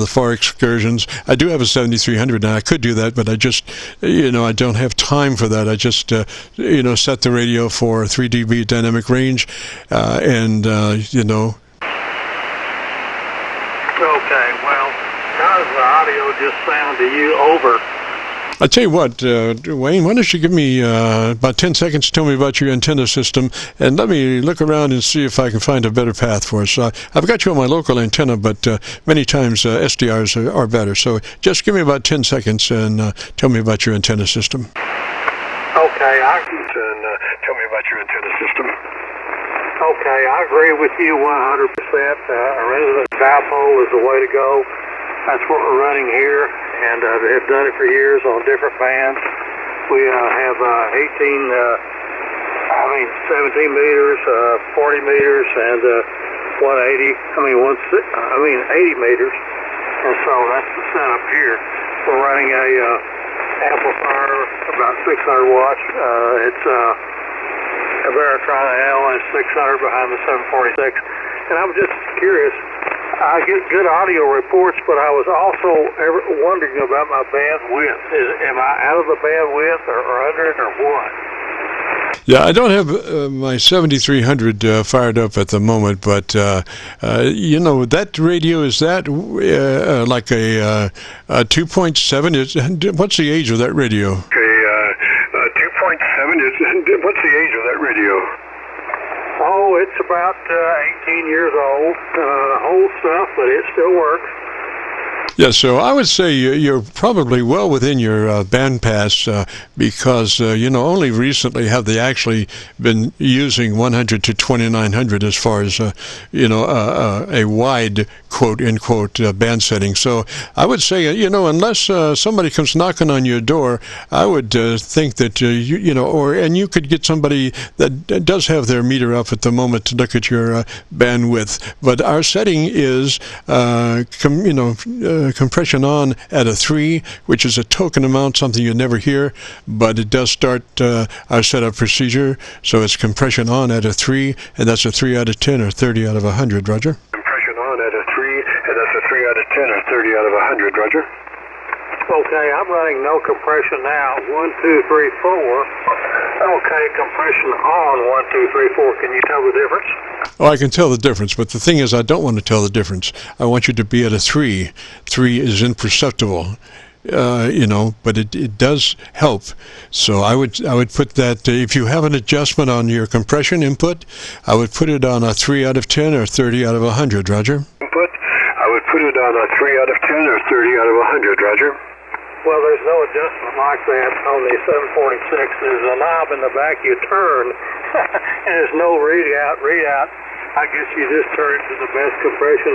far excursions. I do have a 7300 and I could do that, but I just I don't have time for that. I just set the radio for 3 dB dynamic range Okay, well, how does the audio just sound to you over? I tell you what, Wayne, why don't you give me about 10 seconds to tell me about your antenna system, and let me look around and see if I can find a better path for us. I've got you on my local antenna, but many times SDRs are better. So just give me about 10 seconds and tell me about your antenna system. Okay, tell me about your antenna system. Okay, I agree with you 100%. A resident dipole is the way to go. That's what we're running here, and have done it for years on different bands. We have 17 meters, 40 meters, and 80 meters. And so that's the setup here. We're running a amplifier about 600 watts. It's a Veritron L and 600 behind the 746. And I was just curious. I get good audio reports, but I was also wondering about my bandwidth. Am I out of the bandwidth or under it or what? Yeah, I don't have my 7300 fired up at the moment, but that radio, is that like a 2.7? What's the age of that radio? Okay, 2.7 is. What's the age of that radio? Oh, it's about 18 years old. Old stuff, but it still works. Yeah, so I would say you're probably well within your bandpass because, only recently have they actually been using 100 to 2900 as far as, a wide, quote-unquote, band setting. So I would say, unless somebody comes knocking on your door, I would think that, and you could get somebody that does have their meter up at the moment to look at your bandwidth. But our setting is, compression on at a 3, which is a token amount, something you never hear, but it does start our setup procedure. So it's compression on at a 3, and that's a 3 out of 10 or 30 out of 100, Roger. Compression on at a 3, and that's a 3 out of 10 or 30 out of 100, Roger. Okay, I'm running no compression now. 1, 2, 3, 4. Okay, compression on 1, 2, 3, 4. Can you tell the difference? Oh, I can tell the difference, but the thing is, I don't want to tell the difference. I want you to be at a 3. 3 is imperceptible, but it does help. So I would put that, if you have an adjustment on your compression input, I would put it on a 3 out of 10 or 30 out of 100, Roger. Input, I would put it on a 3 out of 10 or 30 out of 100, Roger. Well, there's no adjustment like that on the 746. There's a knob in the back you turn, and there's no readout. I guess you just turn it to the best compression.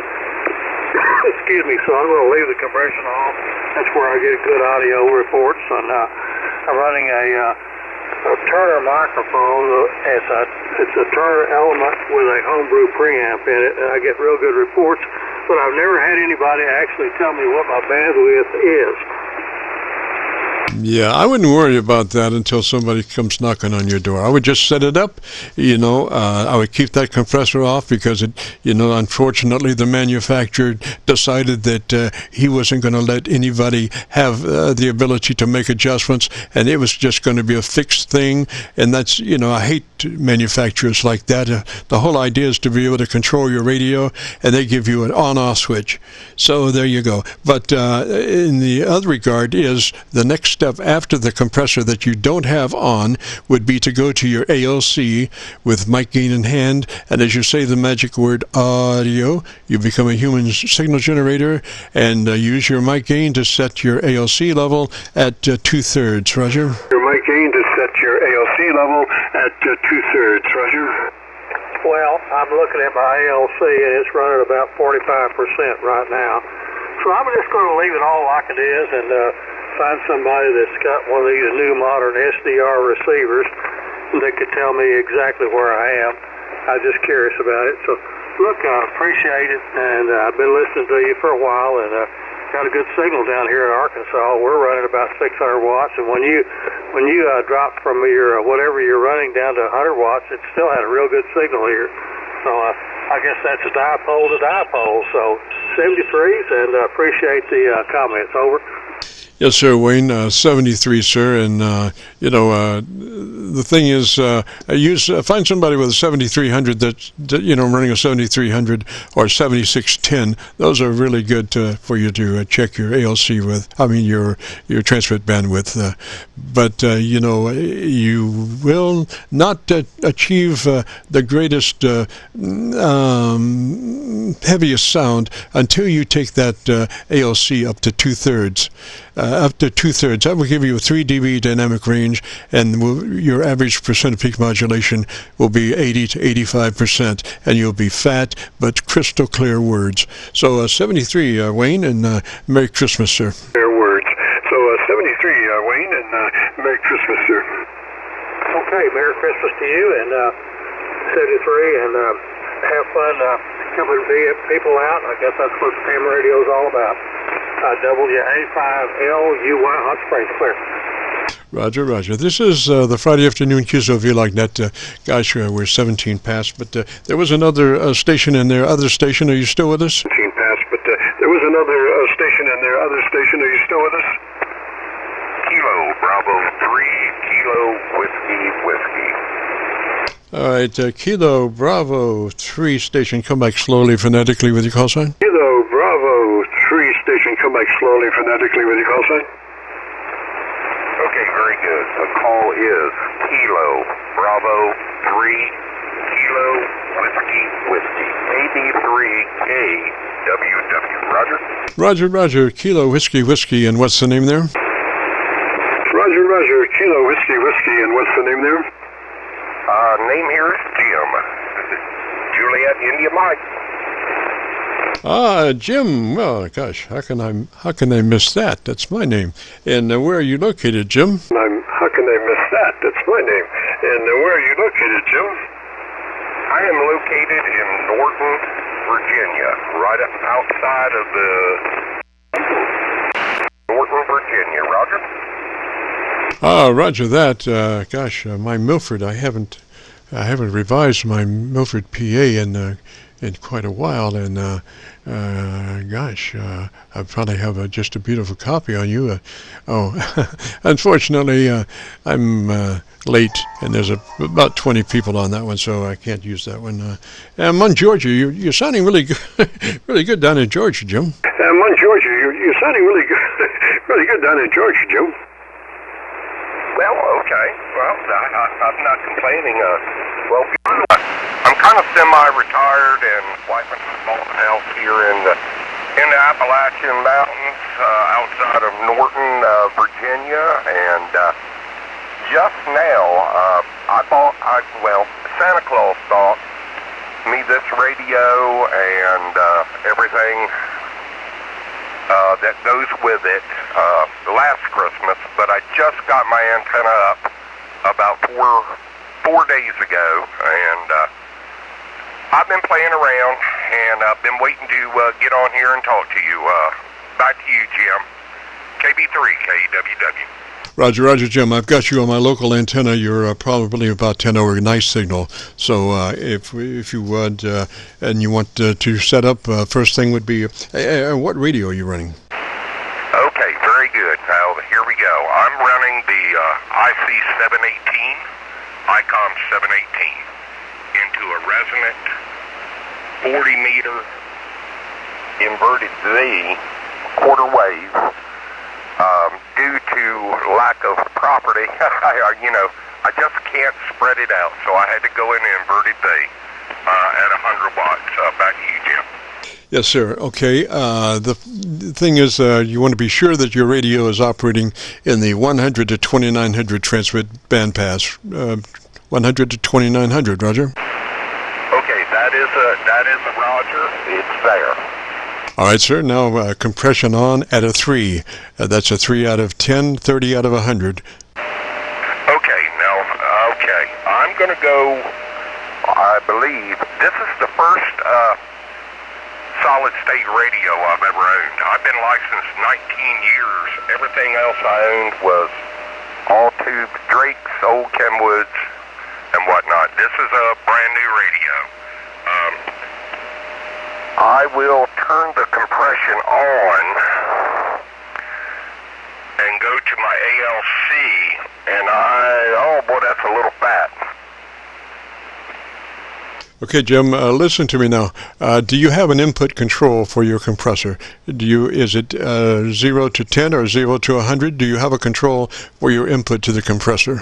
Excuse me, so I'm going to leave the compression off. That's where I get good audio reports. And I'm running a Turner microphone. It's a Turner element with a homebrew preamp in it, and I get real good reports. But I've never had anybody actually tell me what my bandwidth is. Yeah, I wouldn't worry about that until somebody comes knocking on your door. I would just set it up, I would keep that compressor off because unfortunately the manufacturer decided that he wasn't going to let anybody have the ability to make adjustments, and it was just going to be a fixed thing. And that's, I hate manufacturers like that. The whole idea is to be able to control your radio, and they give you an on-off switch. So there you go. But in the other regard is the next step after the compressor that you don't have on would be to go to your ALC with mic gain in hand, and as you say the magic word audio, you become a human signal generator and use your mic gain to set your ALC level at 2/3, Roger. Your mic gain to set your ALC level at 2/3, Roger. Well, I'm looking at my ALC and it's running about 45% right now. So I'm just going to leave it all like it is and find somebody that's got one of these new modern SDR receivers that could tell me exactly where I am. I'm just curious about it. So, look, I appreciate it, and I've been listening to you for a while, and got a good signal down here in Arkansas. We're running about 600 watts, and when you drop from your whatever you're running down to 100 watts, it still had a real good signal here. So I guess that's a dipole to dipole. So 73s, and I appreciate the comments. Over. Yes, sir, Wayne. 73, sir, and the thing is, find somebody with a 7300 that's running a 7300 or 7610. Those are really good for you to check your ALC with. I mean your transmit bandwidth. But you will not achieve the greatest heaviest sound until you take that ALC up to 2/3. Up to 2/3. That will give you a 3 dB dynamic range, and your average percent of peak modulation will be 80 to 85%, and you'll be fat but crystal clear words. So 73, Wayne, and Merry Christmas, sir. Clear words. So 73, Wayne, and Merry Christmas, sir. Okay, Merry Christmas to you, and 73, and have fun coming people out. I guess that's what ham radio is all about. WA5LUY Hot Springs, clear. Roger, Roger. This is the Friday afternoon Qso-Vlog net. Gosh, we're 17 past, but there was another station in there. Other station, are you still with us? 17 past, but there was another station in there. Other station, are you still with us? Kilo Bravo 3 Kilo Whiskey. All right, Kilo Bravo 3 station, come back slowly, phonetically with your call sign. Kilo Bravo 3 station, come back slowly, phonetically with your call sign. Okay, very good. The call is Kilo Bravo 3 Kilo Whiskey Whiskey. AB3KWW. Roger. Roger, Roger. Kilo Whiskey Whiskey, and what's the name there? Roger, Roger. Kilo Whiskey Whiskey, and what's the name there? Name here is Jim. Juliet India Mike. Ah, Jim. Well, gosh, how can I miss that? That's my name. And where are you located, Jim? How can I miss that? That's my name. And where are you located, Jim? I am located in Norton, Virginia, right up outside of the Norton, Virginia. Roger. Ah, Roger that. Gosh, my Milford. I haven't revised my Milford, PA in quite a while, and gosh, I probably have just a beautiful copy on you. Unfortunately, I'm late, and there's about 20 people on that one, so I can't use that one. I'm on Georgia. You're sounding really good, really good down in Georgia, Jim. I'm on Georgia. You're sounding really good, really good down in Georgia, Jim. Well, okay. Well, I'm not complaining. Well, I'm kind of semi-retired and wiping a small house here in the Appalachian Mountains outside of Norton, Virginia, and just now Santa Claus bought me this radio and everything that goes with it last Christmas, but I just got my antenna up about four days ago, and I've been playing around, and I've been waiting to get on here and talk to you. Back to you, Jim. KB3KWW. Roger, Roger, Jim. I've got you on my local antenna. You're probably about 10 over nice signal. So if you would, and you want to set up, first thing would be, what radio are you running? Okay, very good. Now, here we go. I'm running the IC718, ICOM 718, into a resonant 40-meter inverted Z quarter wave. Due to lack of property, I just can't spread it out, so I had to go in an inverted bay at 100 watts. Back to you, Jim. Yes, sir. Okay. The thing is, you want to be sure that your radio is operating in the 100 to 2900 transmit bandpass. 100 to 2900, Roger? Okay, that is a Roger. It's there. All right, sir. Now compression on at a 3. That's a 3 out of 10, 30 out of 100. Okay, I'm going to go, I believe, this is the first solid-state radio I've ever owned. I've been licensed 19 years. Everything else I owned was all tube Drakes, old Kenwoods, and whatnot. This is a brand new radio. I will turn the compression on and go to my ALC, and oh boy, that's a little fat. Okay, Jim, listen to me now. Do you have an input control for your compressor? Is it 0 to 10 or 0 to 100? Do you have a control for your input to the compressor? No,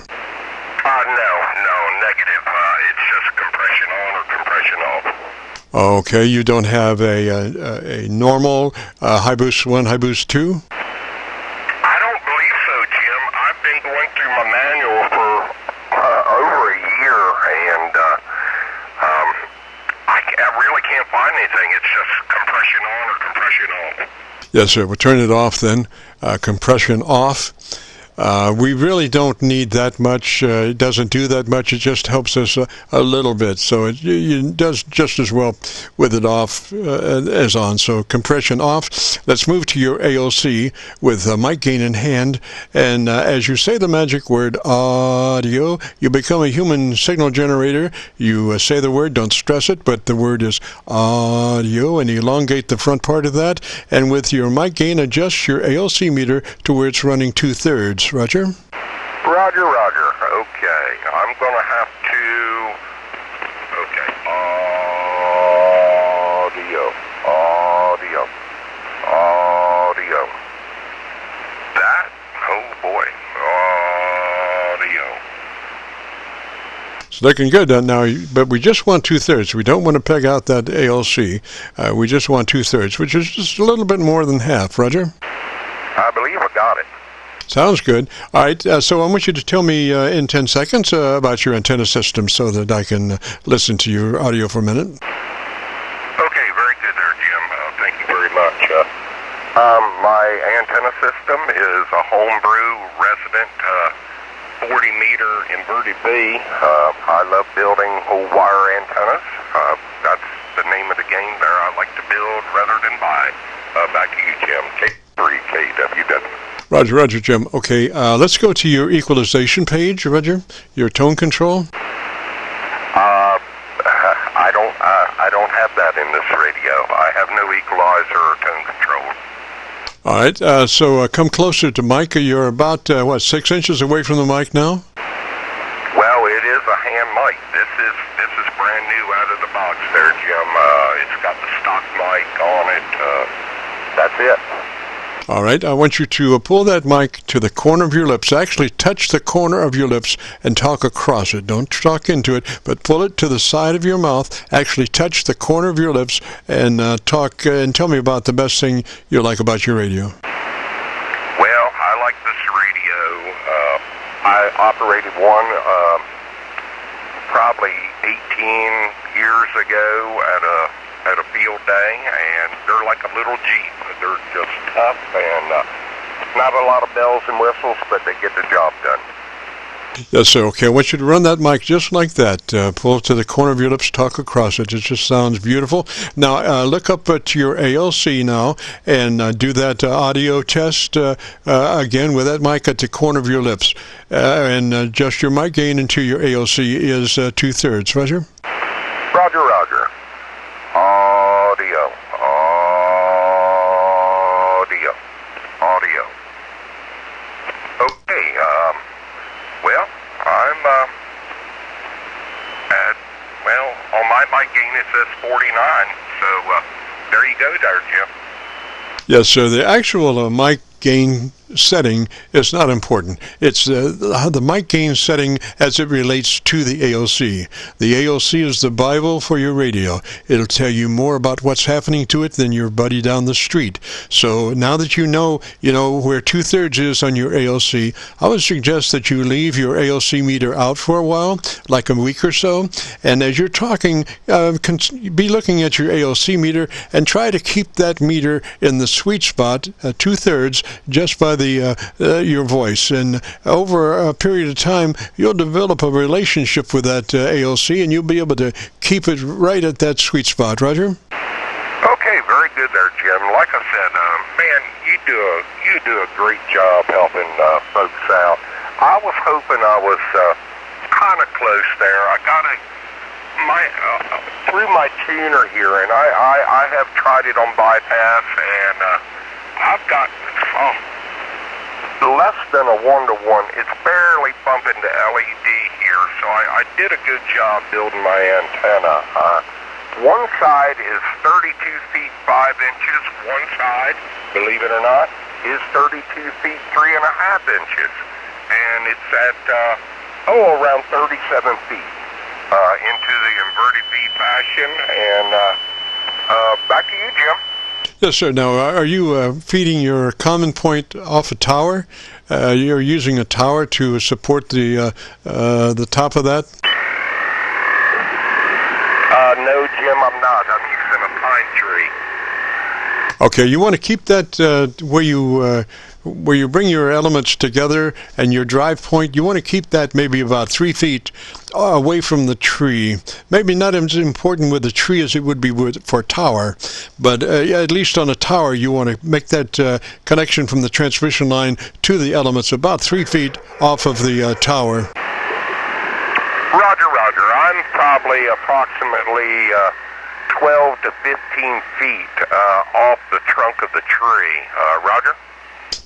negative. It's just compression on or compression off. Okay, you don't have a normal high boost 1, high boost 2? I don't believe so, Jim. I've been going through my manual for over a year, and I really can't find anything. It's just compression on or compression off. Yes, sir. We'll turn it off then. Compression off. We really don't need that much. It doesn't do that much. It just helps us a little bit. So it does just as well with it off as on. So compression off. Let's move to your ALC with mic gain in hand. And as you say the magic word audio, you become a human signal generator. You say the word, don't stress it, but the word is audio, and elongate the front part of that. And with your mic gain, adjust your ALC meter to where it's running 2/3. Roger? Roger. Okay, I'm going to have to... Okay, audio. That, oh boy, audio. It's looking good now, but we just want 2/3. We don't want to peg out that ALC. We just want 2/3, which is just a little bit more than half. Roger? I believe I got it. Sounds good. All right, so I want you to tell me in 10 seconds about your antenna system so that I can listen to your audio for a minute. Okay, very good there, Jim. Thank you very much. My antenna system is a homebrew resident 40-meter inverted V. I love building whole wire antennas. That's the name of the game there. I like to build rather than buy. Back to you, Jim. K3KWW. Roger, Jim. Okay, let's go to your equalization page, Roger. Your tone control. I don't have that in this radio. I have no equalizer or tone control. All right, so come closer to Mike. You're about, 6 inches away from the mic now? Well, it is a hand mic. This is brand new out of the box there, Jim. It's got the stock mic on it. That's it. All right, I want you to pull that mic to the corner of your lips. Actually, touch the corner of your lips and talk across it. Don't talk into it, but pull it to the side of your mouth. Actually, touch the corner of your lips and talk and tell me about the best thing you like about your radio. Well, I like this radio. I operated one probably 18 years ago at a field day, and they're like a little Jeep. They're just tough and not a lot of bells and whistles, but they get the job done. Yes, sir. Okay, I want you to run that mic just like that. Pull it to the corner of your lips, talk across it. It just sounds beautiful. Now, look up to your ALC now and do that audio test again with that mic at the corner of your lips. And adjust your mic gain until your ALC is 2/3. Roger? Roger. Audio. Okay, well, I'm on my mic gain it says 49, so there you go there, Jim. Yes, sir. The actual mic gain setting is not important. It's the mic gain setting as it relates to the ALC. The ALC is the Bible for your radio. It'll tell you more about what's happening to it than your buddy down the street. So now that you know where 2/3 is on your ALC, I would suggest that you leave your ALC meter out for a while, like a week or so, and as you're talking, be looking at your ALC meter and try to keep that meter in the sweet spot, 2/3, just by your voice, and over a period of time you'll develop a relationship with that ALC, and you'll be able to keep it right at that sweet spot. Roger? Okay, very good there, Jim. Like I said, man, you do a great job helping folks out. I was hoping I was kind of close there. I got through my tuner here, and I have tried it on bypass, and I've got less than a 1-to-1. It's barely bumping to LED here, so I did a good job building my antenna. One side is 32 feet 5 inches. One side, believe it or not, is 32 feet 3.5 inches, and it's at around 37 feet into the inverted V fashion. And back to you, Jim. Yes, sir. Now, are you feeding your common point off a tower? You're using a tower to support the top of that? No, Jim, I'm not. I'm using a pine tree. Okay, you want to keep that where you bring your elements together and your drive point. You want to keep that maybe about 3 feet away from the tree. Maybe not as important with the tree as it would be for a tower, but at least on a tower you want to make that connection from the transmission line to the elements about 3 feet off of the tower. Roger. I'm probably approximately 12 to 15 feet off the trunk of the tree. Roger?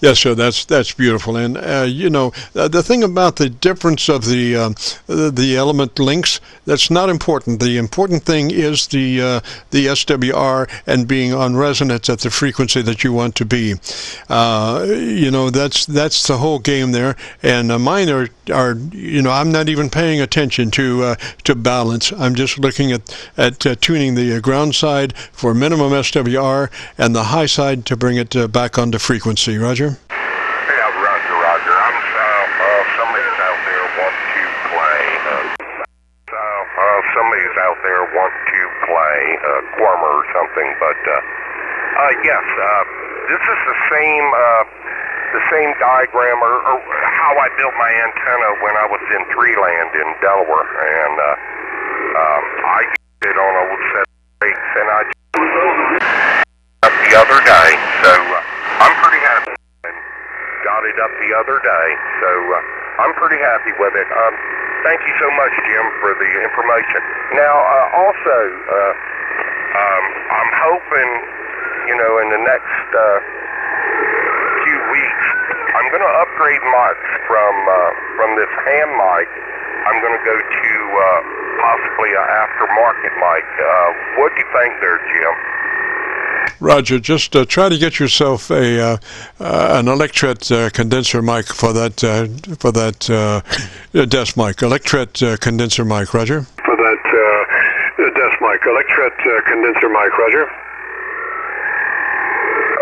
Yes, sir. That's beautiful, and the thing about the difference of the element links, that's not important. The important thing is the SWR and being on resonance at the frequency that you want to be. That's the whole game there. And mine are I'm not even paying attention to balance. I'm just looking at tuning the ground side for minimum SWR and the high side to bring it back onto frequency. Roger. Roger. I'm somebody's out there wanting to play. Somebody's out there wanting to play Quarmer or something. But yes, this is the same diagram or how I built my antenna when I was in Treeland in Delaware, and I used it on old 7/8s, and I up the other day, so I'm pretty happy. Got it up the other day, so I'm pretty happy with it. Thank you so much, Jim, for the information. Now, also, I'm hoping, in the next few weeks, I'm going to upgrade mics from this hand mic. I'm going to go to possibly an aftermarket mic. What do you think there, Jim? Roger, just try to get yourself an Electret condenser mic for that desk mic. Electret condenser mic, Roger. For that desk mic, Electret condenser mic, Roger.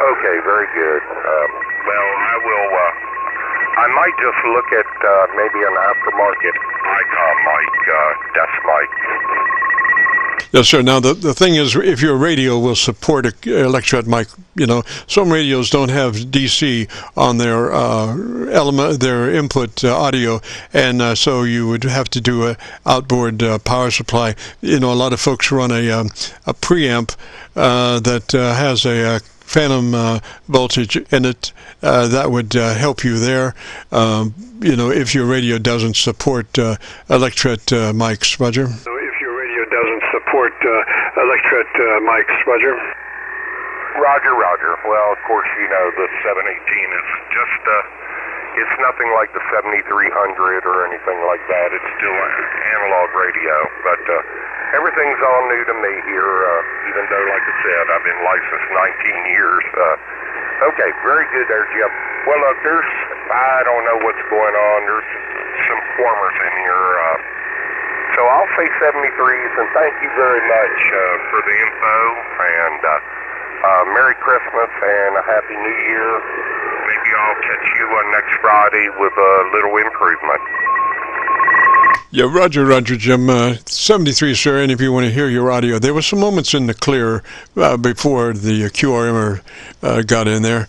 Okay, very good. Well, I might just look at maybe an aftermarket icon mic, desk mic. Yes, sir. Now, the thing is, if your radio will support an Electret mic, some radios don't have DC on their input audio, and so you would have to do a outboard power supply. A lot of folks run a preamp that has a phantom voltage in it. That would help you there. If your radio doesn't support Electret mics, Roger. Support Electret mics, Roger. Roger. Well, of course, the 718 is just, it's nothing like the 7300 or anything like that. It's still an analog radio, but everything's all new to me here, even though, like I said, I've been licensed 19 years. Okay, very good there, Jim. Well, look, I don't know what's going on. There's some formers in here. So I'll say 73s, and thank you very much for the info, and Merry Christmas and a Happy New Year. Maybe I'll catch you next Friday with a little improvement. Yeah, Roger, Jim. 73, sir, and if you want to hear your audio, there were some moments in the clear before the QRMer got in there.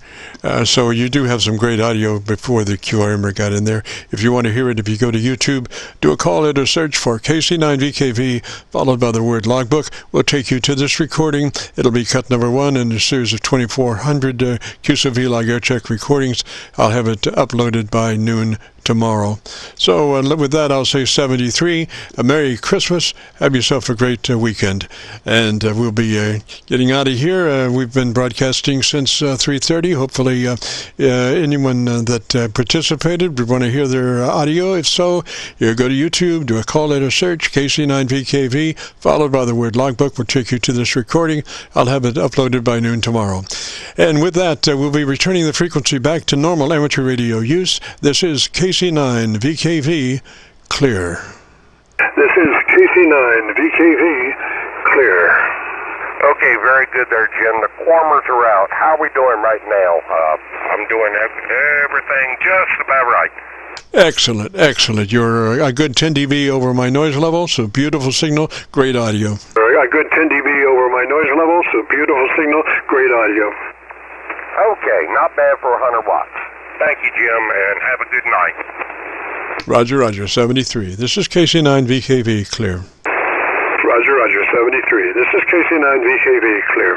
So you do have some great audio before the QRMer got in there. If you want to hear it, if you go to YouTube, do a call it or search for KC9VKV, followed by the word logbook. We'll take you to this recording. It'll be cut number 1 in a series of 2,400 Qso-Vlog Aircheck recordings. I'll have it uploaded by noon tomorrow. So with that, I'll say 73. A Merry Christmas. Have yourself a great weekend. And we'll be getting out of here. We've been broadcasting since 3:30. Hopefully anyone that participated would want to hear their audio. If so, you go to YouTube, do a call letter search, KC9VKV, followed by the word logbook. Will take you to this recording. I'll have it uploaded by noon tomorrow. And with that, we'll be returning the frequency back to normal amateur radio use. This is KC9VKV Clear. This is KC9VKV Clear. Okay, very good there, Jim. The Quarmers are out. How are we doing right now? I'm doing everything just about right. Excellent. You're a good 10 dB over my noise level, so beautiful signal, great audio. A good 10 dB over my noise level, so beautiful signal, great audio. Okay, not bad for 100 watts. Thank you, Jim, and have a good night. Roger, 73. This is KC9VKV Clear. Roger, 73. This is KC9VKV Clear.